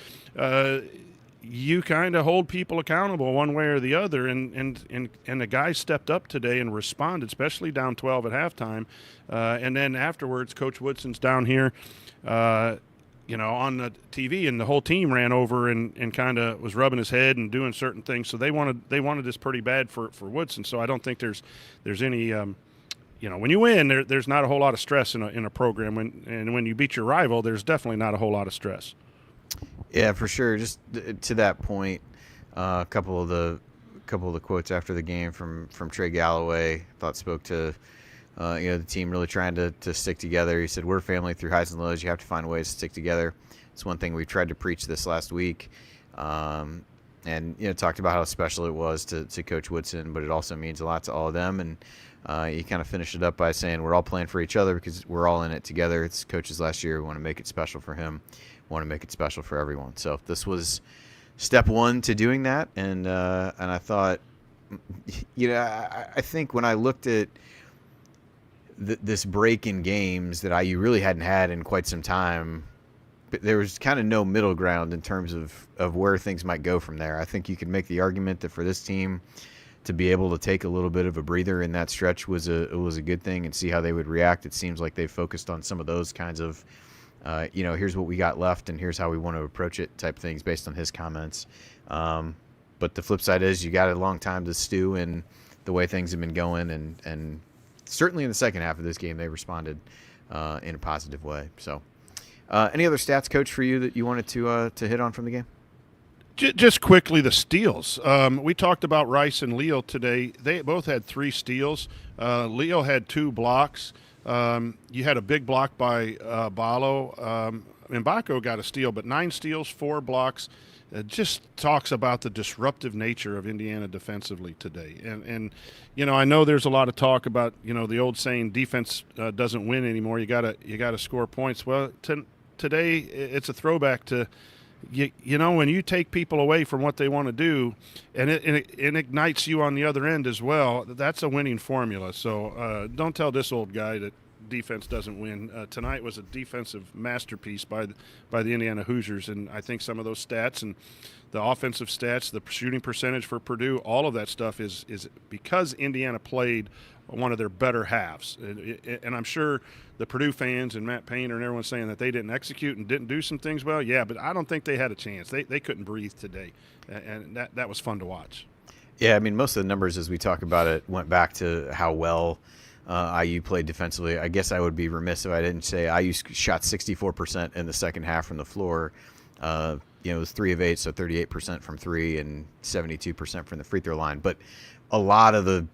you kind of hold people accountable one way or the other, and the guys stepped up today and responded, especially down 12 at halftime, and then afterwards, Coach Woodson's down here, on the TV, and the whole team ran over and kind of was rubbing his head and doing certain things. So they wanted this pretty bad for Woodson. So I don't think there's any. When you win, there's not a whole lot of stress in a program. When you beat your rival, there's definitely not a whole lot of stress. Yeah, for sure. Just to that point, a couple of the quotes after the game from Trey Galloway, I thought spoke to the team really trying to stick together. He said, "We're a family through highs and lows. You have to find ways to stick together." It's one thing we tried to preach this last week, and talked about how special it was to Coach Woodson, but it also means a lot to all of them. And you kind of finished it up by saying we're all playing for each other because we're all in it together. It's Coach's last year. We want to make it special for him. We want to make it special for everyone. So this was step one to doing that. And I thought, I think when I looked at this break in games that IU really hadn't had in quite some time, there was kind of no middle ground in terms of where things might go from there. I think you could make the argument that for this team to be able to take a little bit of a breather in that stretch was a good thing, and see how they would react. It seems like they focused on some of those kinds of, here's what we got left and here's how we want to approach it type things based on his comments. But the flip side is you got a long time to stew in the way things have been going, and certainly in the second half of this game they responded in a positive way. So any other stats, Coach, for you that you wanted to hit on from the game? Just quickly, the steals. We talked about Rice and Leo today. They both had 3 steals. Leo had 2 blocks. You had a big block by Balo. Mbako got a steal, but 9 steals, 4 blocks. It just talks about the disruptive nature of Indiana defensively today. And I know there's a lot of talk about, the old saying, defense doesn't win anymore. You gotta score points. Well, today it's a throwback to, when you take people away from what they want to do, and it ignites you on the other end as well, that's a winning formula. So don't tell this old guy that defense doesn't win. Tonight was a defensive masterpiece by the Indiana Hoosiers, and I think some of those stats and the offensive stats, the shooting percentage for Purdue, all of that stuff is because Indiana played one of their better halves. And I'm sure the Purdue fans and Matt Painter and everyone saying that they didn't execute and didn't do some things well. Yeah, but I don't think they had a chance. They couldn't breathe today, and that was fun to watch. Yeah, I mean, most of the numbers as we talk about it went back to how well IU played defensively. I guess I would be remiss if I didn't say IU shot 64% in the second half from the floor. It was 3 of 8, so 38% from 3 and 72% from the free throw line. But a lot of the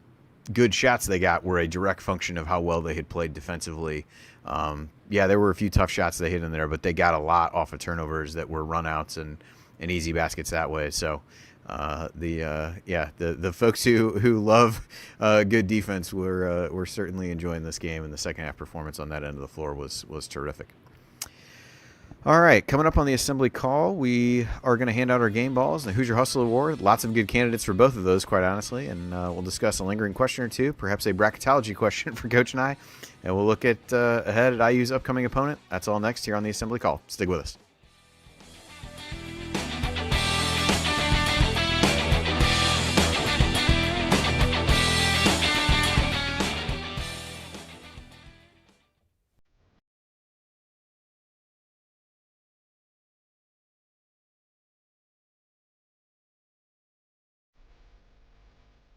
good shots they got were a direct function of how well they had played defensively. There were a few tough shots they hit in there, but they got a lot off of turnovers that were runouts and easy baskets that way. So the folks who love good defense were certainly enjoying this game, and the second half performance on that end of the floor was terrific. All right, coming up on the assembly call, we are going to hand out our game balls, the Hoosier Hustle Award. Lots of good candidates for both of those, quite honestly, and we'll discuss a lingering question or two, perhaps a bracketology question for Coach and I, and we'll look at ahead at IU's upcoming opponent. That's all next here on the assembly call. Stick with us.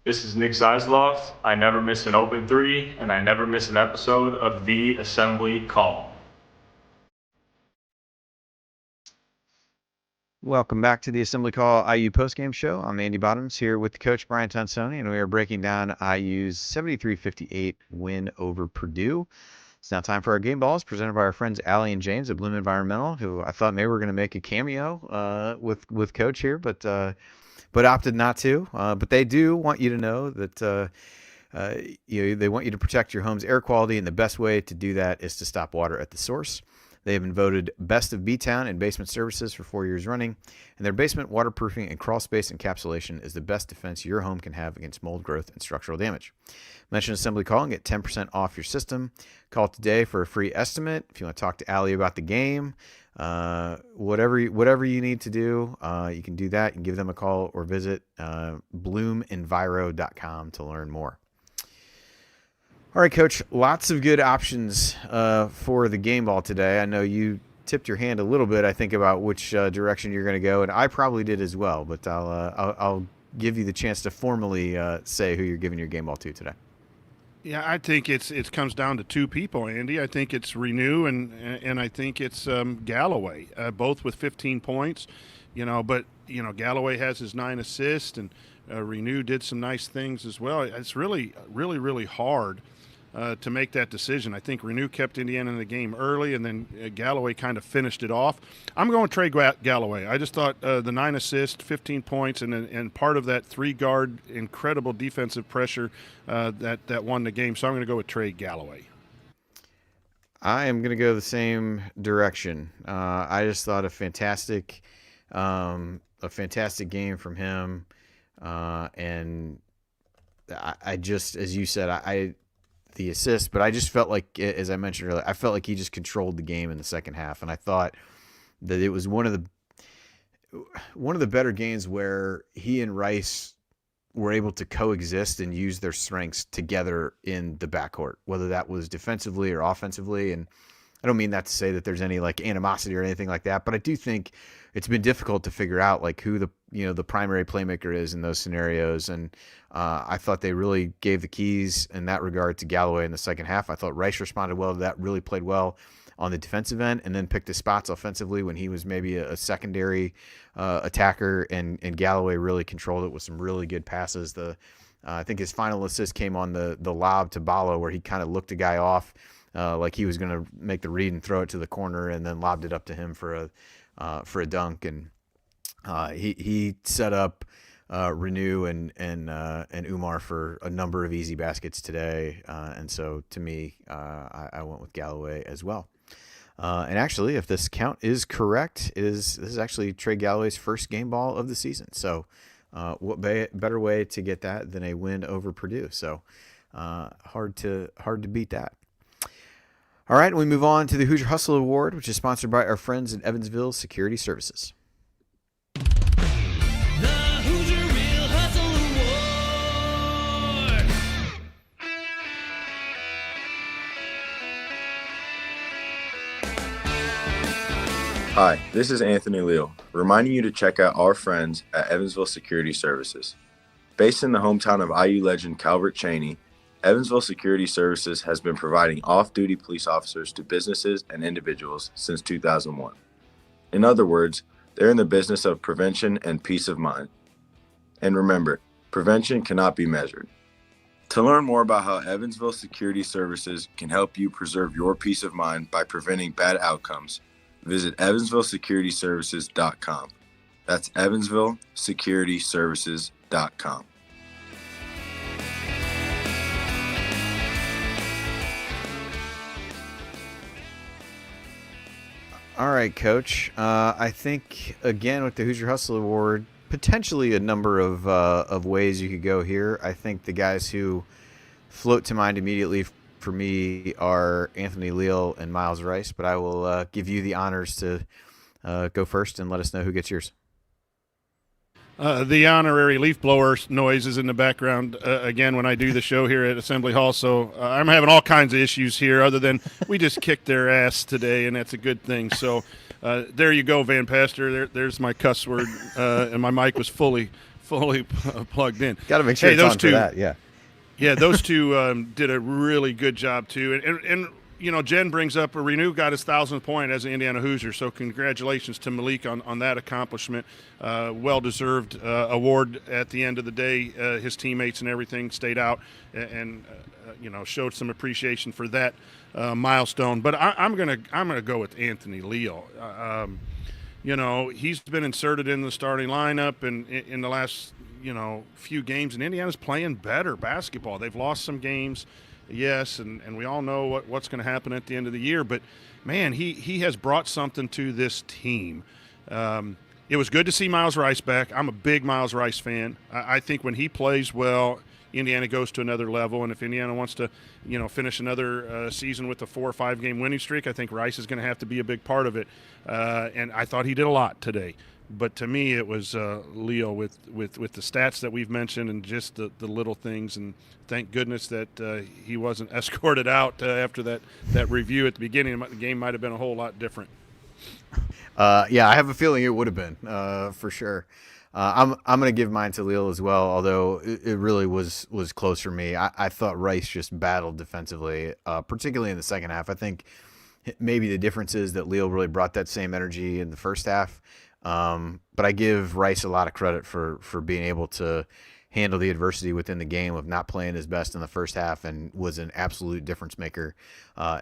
This is Nick Zeisloff. I never miss an open 3, and I never miss an episode of the Assembly Call. Welcome back to the Assembly Call IU Postgame Show. I'm Andy Bottoms here with Coach Brian Tonsoni, and we are breaking down IU's 73-58 win over Purdue. It's now time for our game balls, presented by our friends Allie and James at Bloom Environmental, who I thought maybe were going to make a cameo with Coach here, but opted not to. But they do want you to know that they want you to protect your home's air quality, and the best way to do that is to stop water at the source. They have been voted Best of B-Town in basement services for 4 years running, and their basement waterproofing and crawl space encapsulation is the best defense your home can have against mold growth and structural damage. Mention Assembly Call and get 10% off your system. Call today for a free estimate. If you want to talk to Allie about the game, whatever you need to do, you can do that. You can give them a call or visit bloomenviro.com to learn more. All right, Coach, lots of good options for the game ball today. I know you tipped your hand a little bit, I think, about which direction you're going to go, and I probably did as well, but I'll give you the chance to formally say who you're giving your game ball to today. Yeah, I think it comes down to two people, Andy. I think it's Reneau and I think it's Galloway, both with 15 points. But Galloway has his 9 assists, and Reneau did some nice things as well. It's really, really, really hard to make that decision. I think Reneau kept Indiana in the game early, and then Galloway kind of finished it off. I'm going Trey Galloway. I just thought the 9 assists, 15 points, and part of that 3-guard incredible defensive pressure that won the game. So I'm going to go with Trey Galloway. I am going to go the same direction. I just thought a fantastic game from him, and I just, as you said, the assist, but I just felt like, as I mentioned earlier, I felt like he just controlled the game in the second half, and I thought that it was one of the better games where he and Rice were able to coexist and use their strengths together in the backcourt, whether that was defensively or offensively. And I don't mean that to say that there's any like animosity or anything like that, but I do think it's been difficult to figure out like who the primary playmaker is in those scenarios. And I thought they really gave the keys in that regard to Galloway in the second half. I thought Rice responded well to that, really played well on the defensive end, and then picked his spots offensively when he was maybe a secondary attacker, and Galloway really controlled it with some really good passes. I think his final assist came on the lob to Ballo, where he kind of looked a guy off like he was going to make the read and throw it to the corner, and then lobbed it up to him for a dunk. And he set up Reneau and Umar for a number of easy baskets today, and so to me, I went with Galloway as well. And actually, if this count is correct, this is actually Trey Galloway's first game ball of the season. So what better way to get that than a win over Purdue? So hard to beat that. All right, we move on to the Hoosier Hustle Award, which is sponsored by our friends at Evansville Security Services. Hi, this is Anthony Leal, reminding you to check out our friends at Evansville Security Services. Based in the hometown of IU legend Calvert Chaney, Evansville Security Services has been providing off-duty police officers to businesses and individuals since 2001. In other words, they're in the business of prevention and peace of mind. And remember, prevention cannot be measured. To learn more about how Evansville Security Services can help you preserve your peace of mind by preventing bad outcomes, visit evansvillesecurityservices.com. That's evansvillesecurityservices.com. All right, Coach. I think, again, with the Hoosier Hustle Award, potentially a number of ways you could go here. I think the guys who float to mind immediately for me are Anthony Leal and Miles Rice, but I will give you the honors to go first and let us know who gets yours. The honorary leaf blower noise is in the background again when I do the show here at Assembly Hall, so I'm having all kinds of issues here other than we just kicked their ass today, and that's a good thing. So there you go, Van Pastor. There's my cuss word, and my mic was fully plugged in. Got to make sure it's on for that, yeah. Yeah, those two did a really good job, too. And Jen brings up Reneau got his 1,000th point as an Indiana Hoosier, so congratulations to Malik on that accomplishment. Well-deserved award at the end of the day. His teammates and everything stayed out and showed some appreciation for that milestone. But I'm gonna go with Anthony Leal. He's been inserted in the starting lineup and in the last few games, and Indiana's playing better basketball. They've lost some games, yes, and we all know what's going to happen at the end of the year. But, man, he has brought something to this team. It was good to see Miles Rice back. I'm a big Miles Rice fan. I think when he plays well, Indiana goes to another level. And if Indiana wants to, finish another season with a 4 or 5 game winning streak, I think Rice is going to have to be a big part of it. And I thought he did a lot today. But to me, it was Leo with the stats that we've mentioned and just the little things. And thank goodness that he wasn't escorted out after that review at the beginning. The game might have been a whole lot different. Yeah, I have a feeling it would have been for sure. I'm going to give mine to Leo as well, although it really was close for me. I thought Rice just battled defensively, particularly in the second half. I think maybe the difference is that Leo really brought that same energy in the first half. But I give Rice a lot of credit for being able to handle the adversity within the game of not playing his best in the first half and was an absolute difference maker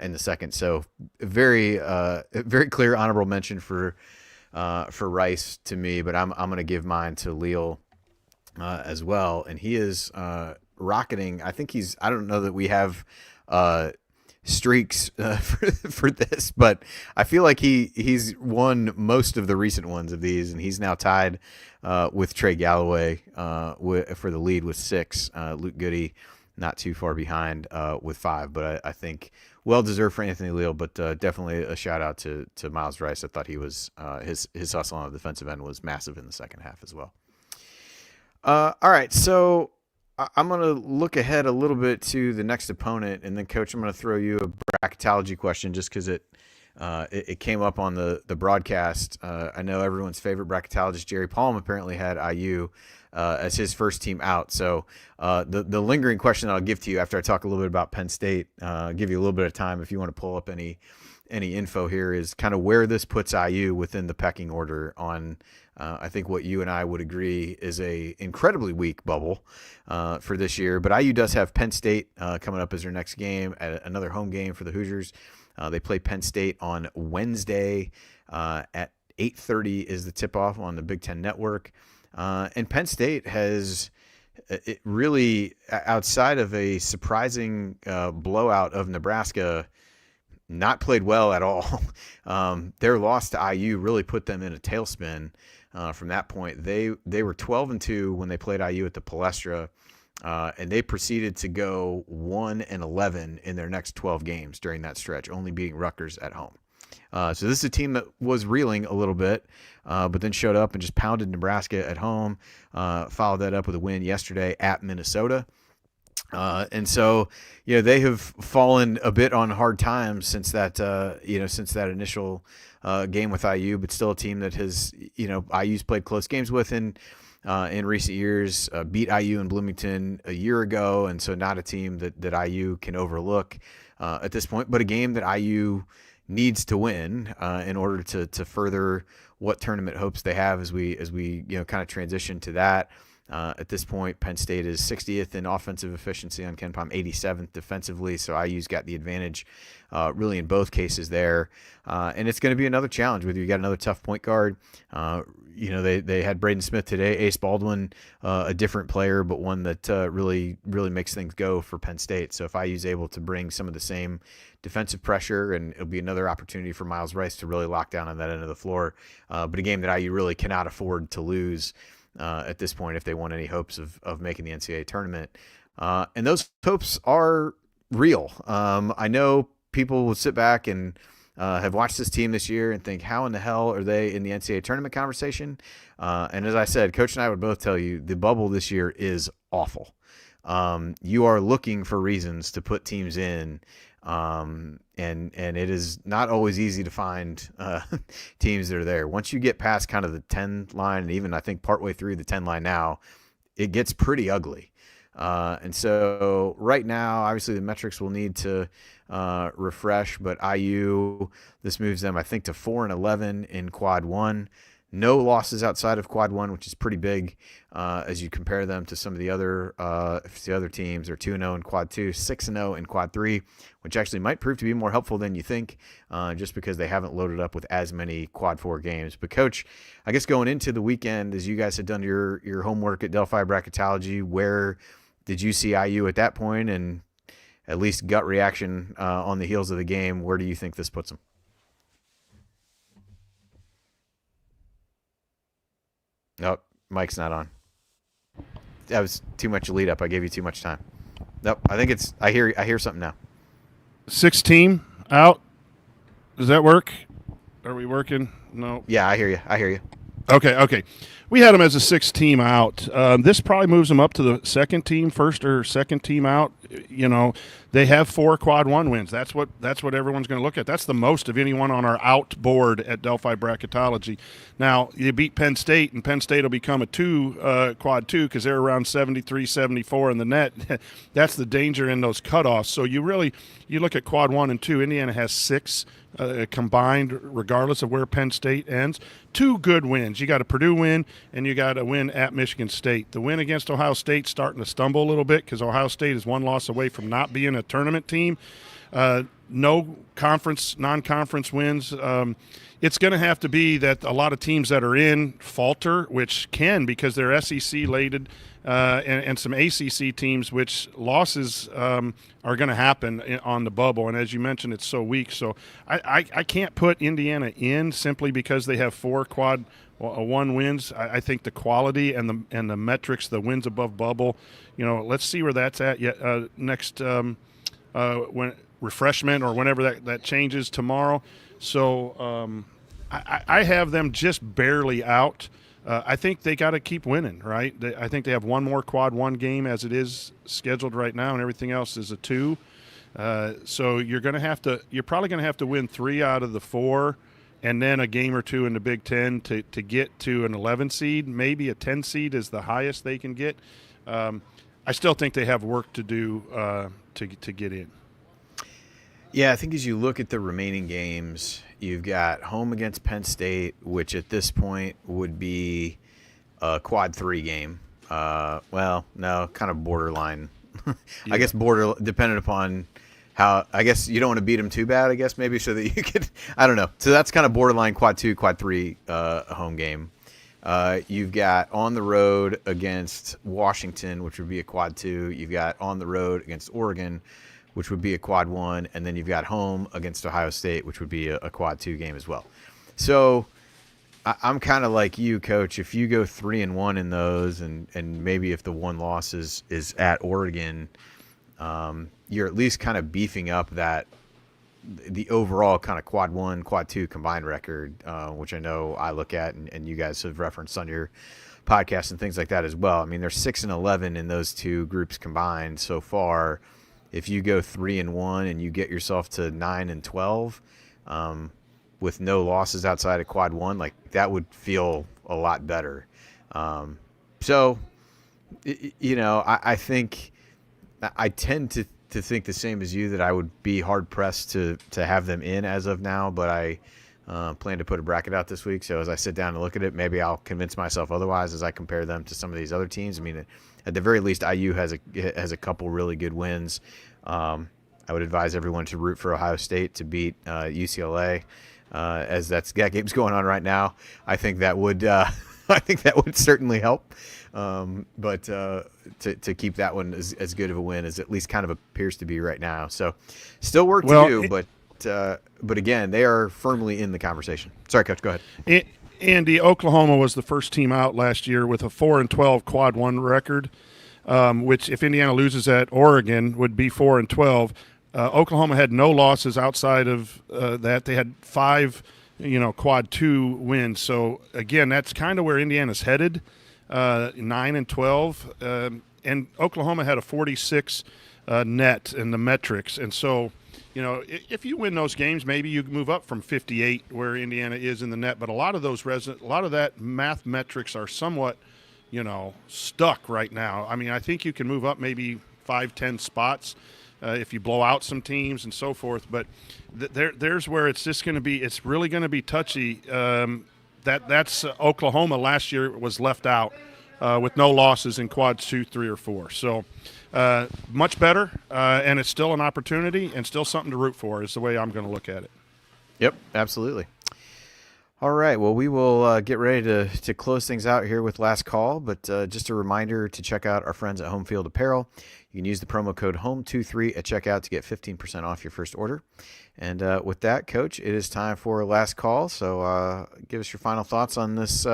in the second. So very clear honorable mention for Rice to me, but I'm going to give mine to Leo as well. And he is rocketing. I think I don't know that we have streaks for this, but I feel like he's won most of the recent ones of these, and he's now tied with Trey Galloway for the lead with 6. Luke Goody not too far behind with 5, but I think well deserved for Anthony Leal, but definitely a shout out to Miles Rice. I thought he was his hustle on the defensive end was massive in the second half as well. All right, so I'm going to look ahead a little bit to the next opponent, and then, Coach, I'm going to throw you a bracketology question just because it came up on the broadcast. I know everyone's favorite bracketologist, Jerry Palm, apparently had IU as his first team out. So the lingering question I'll give to you after I talk a little bit about Penn State, give you a little bit of time if you want to pull up any info here, is kind of where this puts IU within the pecking order on I think what you and I would agree is a incredibly weak bubble for this year. But IU does have Penn State coming up as their next game, another home game for the Hoosiers. They play Penn State on Wednesday at 8:30 is the tip-off on the Big Ten Network. And Penn State has it really, outside of a surprising blowout of Nebraska, not played well at all. Their loss to IU really put them in a tailspin. From that point, they were 12-2 when they played IU at the Palestra, and they proceeded to go 1-11 in their next 12 games during that stretch, only beating Rutgers at home. So this is a team that was reeling a little bit, but then showed up and just pounded Nebraska at home. Followed that up with a win yesterday at Minnesota. And so, they have fallen a bit on hard times since that initial game with IU, but still a team that has, IU's played close games with in recent years, beat IU in Bloomington a year ago. And so not a team that IU can overlook at this point, but a game that IU needs to win in order to further what tournament hopes they have as we kind of transition to that. At this point, Penn State is 60th in offensive efficiency on KenPom, 87th defensively. So IU's got the advantage really in both cases there. And it's going to be another challenge with you got another tough point guard. They had Braden Smith today, Ace Baldwin, a different player, but one that really makes things go for Penn State. So if IU's able to bring some of the same defensive pressure, and it'll be another opportunity for Miles Rice to really lock down on that end of the floor. But a game that IU really cannot afford to lose at this point if they want any hopes of making the NCAA tournament. And those hopes are real. I know people will sit back and have watched this team this year and think, how in the hell are they in the NCAA tournament conversation? And as I said, Coach and I would both tell you the bubble this year is awful. You are looking for reasons to put teams in, and it is not always easy to find teams that are there. Once you get past kind of the 10 line, and even I think partway through the 10 line now, it gets pretty ugly. And so right now, obviously the metrics will need to refresh, but IU, this moves them, I think, to 4-11 in quad one. No losses outside of quad one, which is pretty big as you compare them to some of the other teams. They're 2-0 in quad two, 6-0 in quad three, which actually might prove to be more helpful than you think, just because they haven't loaded up with as many quad four games. But Coach, I guess going into the weekend, as you guys had done your homework at Delphi Bracketology, where did you see IU at that point? And at least gut reaction on the heels of the game, where do you think this puts them? Nope, mic's not on. was too much lead up. I gave you too much time. Nope. I think it's. I hear something now. 6 team out. Does that work? Are we working? No. Yeah, I hear you. Okay. We had them as a 6 team out. This probably moves them up to the first or second team out. They have 4 quad 1 wins. That's what everyone's going to look at. That's the most of anyone on our out board at Delphi Bracketology. Now, you beat Penn State, and Penn State will become a quad 2 because they're around 73, 74 in the net. That's the danger in those cutoffs. So you look at quad 1 and 2. Indiana has 6 combined, regardless of where Penn State ends. 2 good wins. You got a Purdue win, and you got a win at Michigan State. The win against Ohio State starting to stumble a little bit because Ohio State is 1 loss away from not being a tournament team. No non-conference wins. It's going to have to be that a lot of teams that are in falter, which can because they're SEC-laden, and some ACC teams, which losses are going to happen on the bubble. And as you mentioned, it's so weak. So I can't put Indiana in simply because they have 4 quad 1 wins. I think the quality and the metrics, the wins above bubble, let's see where that's at next when refreshment or whenever that changes tomorrow. So I have them just barely out. I think they got to keep winning, right? I think they have 1 more quad 1 game as it is scheduled right now, and everything else is a 2. So you're probably going to have to win 3 out of the 4, and then a game or 2 in the Big Ten to get to an 11 seed. Maybe a 10 seed is the highest they can get. I still think they have work to do to get in. Yeah, I think as you look at the remaining games, you've got home against Penn State, which at this point would be a quad 3 game. Well, no, kind of borderline. Yeah. I guess dependent upon how. I guess you don't want to beat them too bad. I guess maybe so that you could. I don't know. So that's kind of borderline quad 2, quad 3 home game. You've got on the road against Washington, which would be a quad 2. You've got on the road against Oregon, which would be a quad 1, and then you've got home against Ohio State, which would be a quad 2 game as well. So I'm kind of like you, Coach. If you go 3-1 in those, and maybe if the 1 loss is at Oregon, you're at least kind of beefing up the overall kind of quad 1, quad 2 combined record, which I know I look at, and you guys have referenced on your podcast and things like that as well. I mean, they're 6-11 in those 2 groups combined so far. If you go 3-1 and you get yourself to 9-12, with no losses outside of quad 1, like that would feel a lot better. So, I think I tend to think the same as you, that I would be hard pressed to have them in as of now, but I plan to put a bracket out this week. So as I sit down and look at it, maybe I'll convince myself otherwise as I compare them to some of these other teams. I mean, at the very least, IU has a couple really good wins. I would advise everyone to root for Ohio State to beat UCLA, as that game's going on right now. I think that would certainly help. But to keep that one as good of a win as at least kind of appears to be right now. So still work to do, but again, they are firmly in the conversation. Sorry, Coach, go ahead. Andy, Oklahoma was the first team out last year with a 4-12 quad 1 record, which if Indiana loses at Oregon would be 4-12. Oklahoma had no losses outside of that. They had 5, quad 2 wins. So again, that's kind of where Indiana's headed, 9-12, and Oklahoma had a 46 net in the metrics, and so. If you win those games, maybe you move up from 58 where Indiana is in the net. But a lot of that math metrics are somewhat, stuck right now. I mean, I think you can move up maybe 5-10 spots if you blow out some teams and so forth. But there's where it's just going to be. It's really going to be touchy. That's Oklahoma last year was left out with no losses in quads 2, 3, or 4. So. Much better, and it's still an opportunity and still something to root for is the way I'm going to look at it. Yep, absolutely. All right, well, we will get ready to close things out here with last call, but just a reminder to check out our friends at Home Field Apparel. You can use the promo code HOME23 at checkout to get 15% off your first order. And with that, Coach, it is time for last call, so give us your final thoughts on this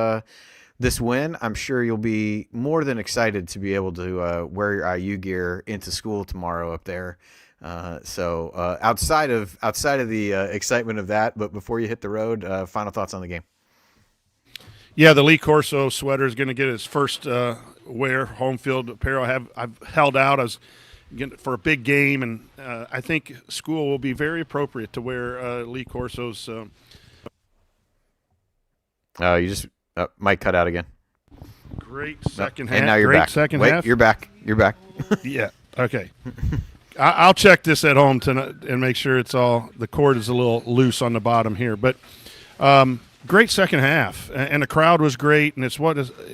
this win, I'm sure you'll be more than excited to be able to wear your IU gear into school tomorrow up there. So outside of the excitement of that, but before you hit the road, final thoughts on the game. Yeah, the Lee Corso sweater is going to get his first wear home field apparel. I've held out as for a big game, and I think school will be very appropriate to wear Lee Corso's. You just might cut out again. Great second half. And now you're Great back. second Wait, half. You're back. Yeah. Okay. I'll check this at home tonight and make sure the cord is a little loose on the bottom here. But great second half, and the crowd was great. And it's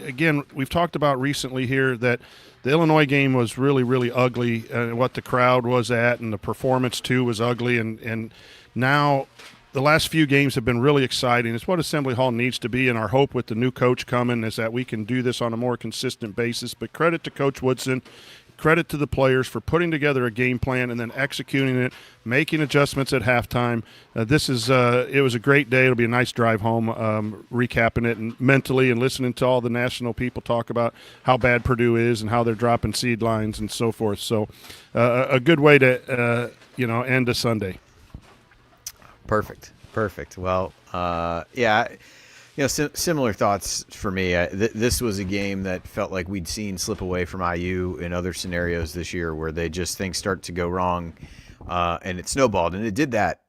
again, we've talked about recently here that the Illinois game was really, really ugly, and what the crowd was at, and the performance too was ugly. And now the last few games have been really exciting. It's what Assembly Hall needs to be, and our hope with the new coach coming is that we can do this on a more consistent basis. But credit to Coach Woodson, credit to the players for putting together a game plan and then executing it, making adjustments at halftime. It was a great day. It'll be a nice drive home, recapping it and mentally and listening to all the national people talk about how bad Purdue is and how they're dropping seed lines and so forth. So a good way to end a Sunday. Perfect. Well, yeah, similar thoughts for me. This was a game that felt like we'd seen slip away from IU in other scenarios this year where things start to go wrong, and it snowballed. And it did that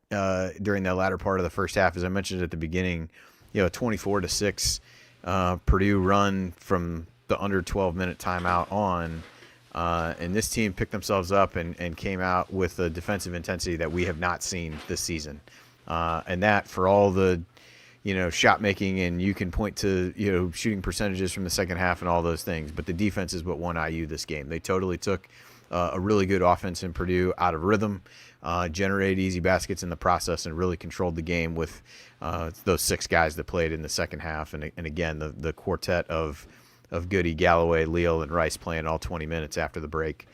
during that latter part of the first half. As I mentioned at the beginning, 24-6 Purdue run from the under 12-minute timeout on. And this team picked themselves up and came out with a defensive intensity that we have not seen this season. And that, for all the shot making, and you can point to shooting percentages from the second half and all those things, but the defense is what won IU this game. They totally took a really good offense in Purdue out of rhythm, generated easy baskets in the process, and really controlled the game with those 6 guys that played in the second half. And again, the quartet of Goody, Galloway, Leal, and Rice playing all 20 minutes after the break.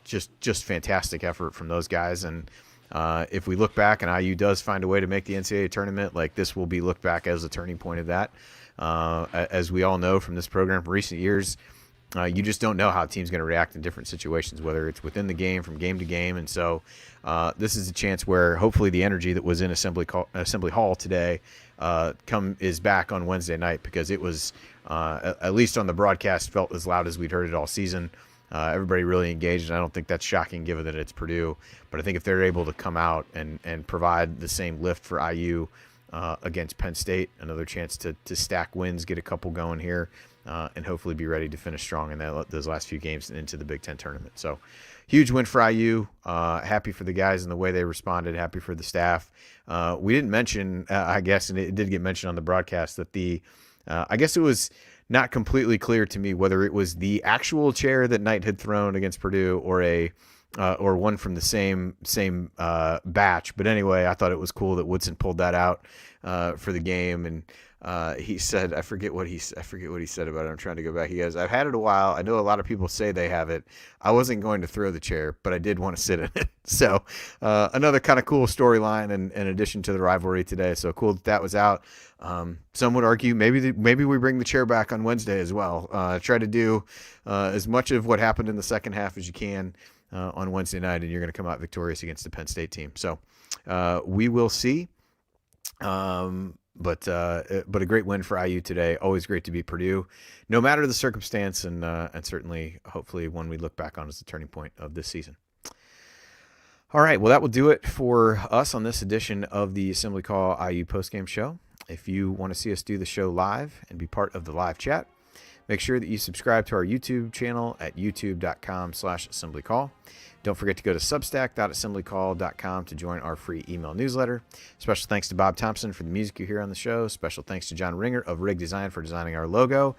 Just fantastic effort from those guys. And if we look back and IU does find a way to make the NCAA tournament, like, this will be looked back as a turning point of that. As we all know from this program from recent years, you just don't know how a team's going to react in different situations, whether it's within the game, from game to game. And so this is a chance where hopefully the energy that was in Assembly Hall today is back on Wednesday night, because it was, at least on the broadcast, felt as loud as we'd heard it all season. Everybody really engaged, and I don't think that's shocking given that it's Purdue. But I think if they're able to come out and provide the same lift for IU against Penn State, another chance to stack wins, get a couple going here, and hopefully be ready to finish strong in those last few games into the Big Ten tournament. So huge win for IU. Happy for the guys and the way they responded. Happy for the staff. We didn't mention, I guess, and it did get mentioned on the broadcast, that I guess it was not completely clear to me whether it was the actual chair that Knight had thrown against Purdue or one from the same batch. But anyway, I thought it was cool that Woodson pulled that out for the game. And he said, I forget what he said about it. I'm trying to go back. He goes, "I've had it a while. I know a lot of people say they have it. I wasn't going to throw the chair, but I did want to sit in it." So another kind of cool storyline in addition to the rivalry today. So cool that was out. Some would argue maybe we bring the chair back on Wednesday as well. Try to do as much of what happened in the second half as you can on Wednesday night, and you're going to come out victorious against the Penn State team. So we will see. But a great win for IU today. Always great to beat Purdue, no matter the circumstance, and certainly, hopefully, one we look back on as the turning point of this season. All right, well, that will do it for us on this edition of the Assembly Call IU Postgame Show. If you want to see us do the show live and be part of the live chat, make sure that you subscribe to our YouTube channel at youtube.com/assemblycall. Don't forget to go to substack.assemblycall.com to join our free email newsletter. Special thanks to Bob Thompson for the music you hear on the show. Special thanks to John Ringer of Rig Design for designing our logo.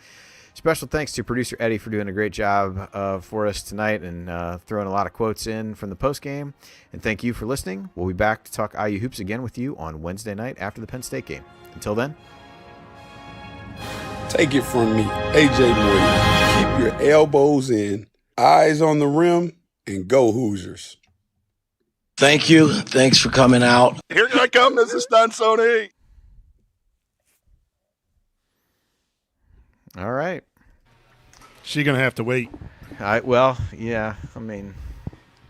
Special thanks to producer Eddie for doing a great job for us tonight and throwing a lot of quotes in from the postgame. And thank you for listening. We'll be back to talk IU Hoops again with you on Wednesday night after the Penn State game. Until then. Take it from me, AJ Moyer. Keep your elbows in, eyes on the rim, and go Hoosiers. Thank you. Thanks for coming out. Here I come, Mrs. Stansoni. All right. She's going to have to wait. Well, yeah. I mean,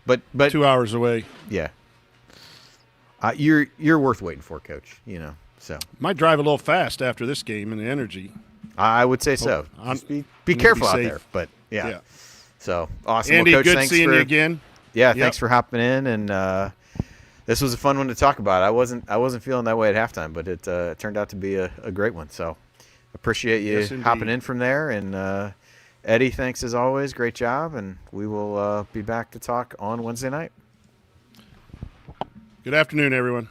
but 2 hours away. Yeah. You're worth waiting for, Coach. So might drive a little fast after this game and the energy. I would say so. Just be careful out there. But yeah. So awesome. Andy, well, Coach, good seeing you again. Yeah, thanks for hopping in, and this was a fun one to talk about. I wasn't feeling that way at halftime, but it turned out to be a great one. So appreciate you hopping in from there, and Eddie, thanks as always. Great job, and we will be back to talk on Wednesday night. Good afternoon, everyone.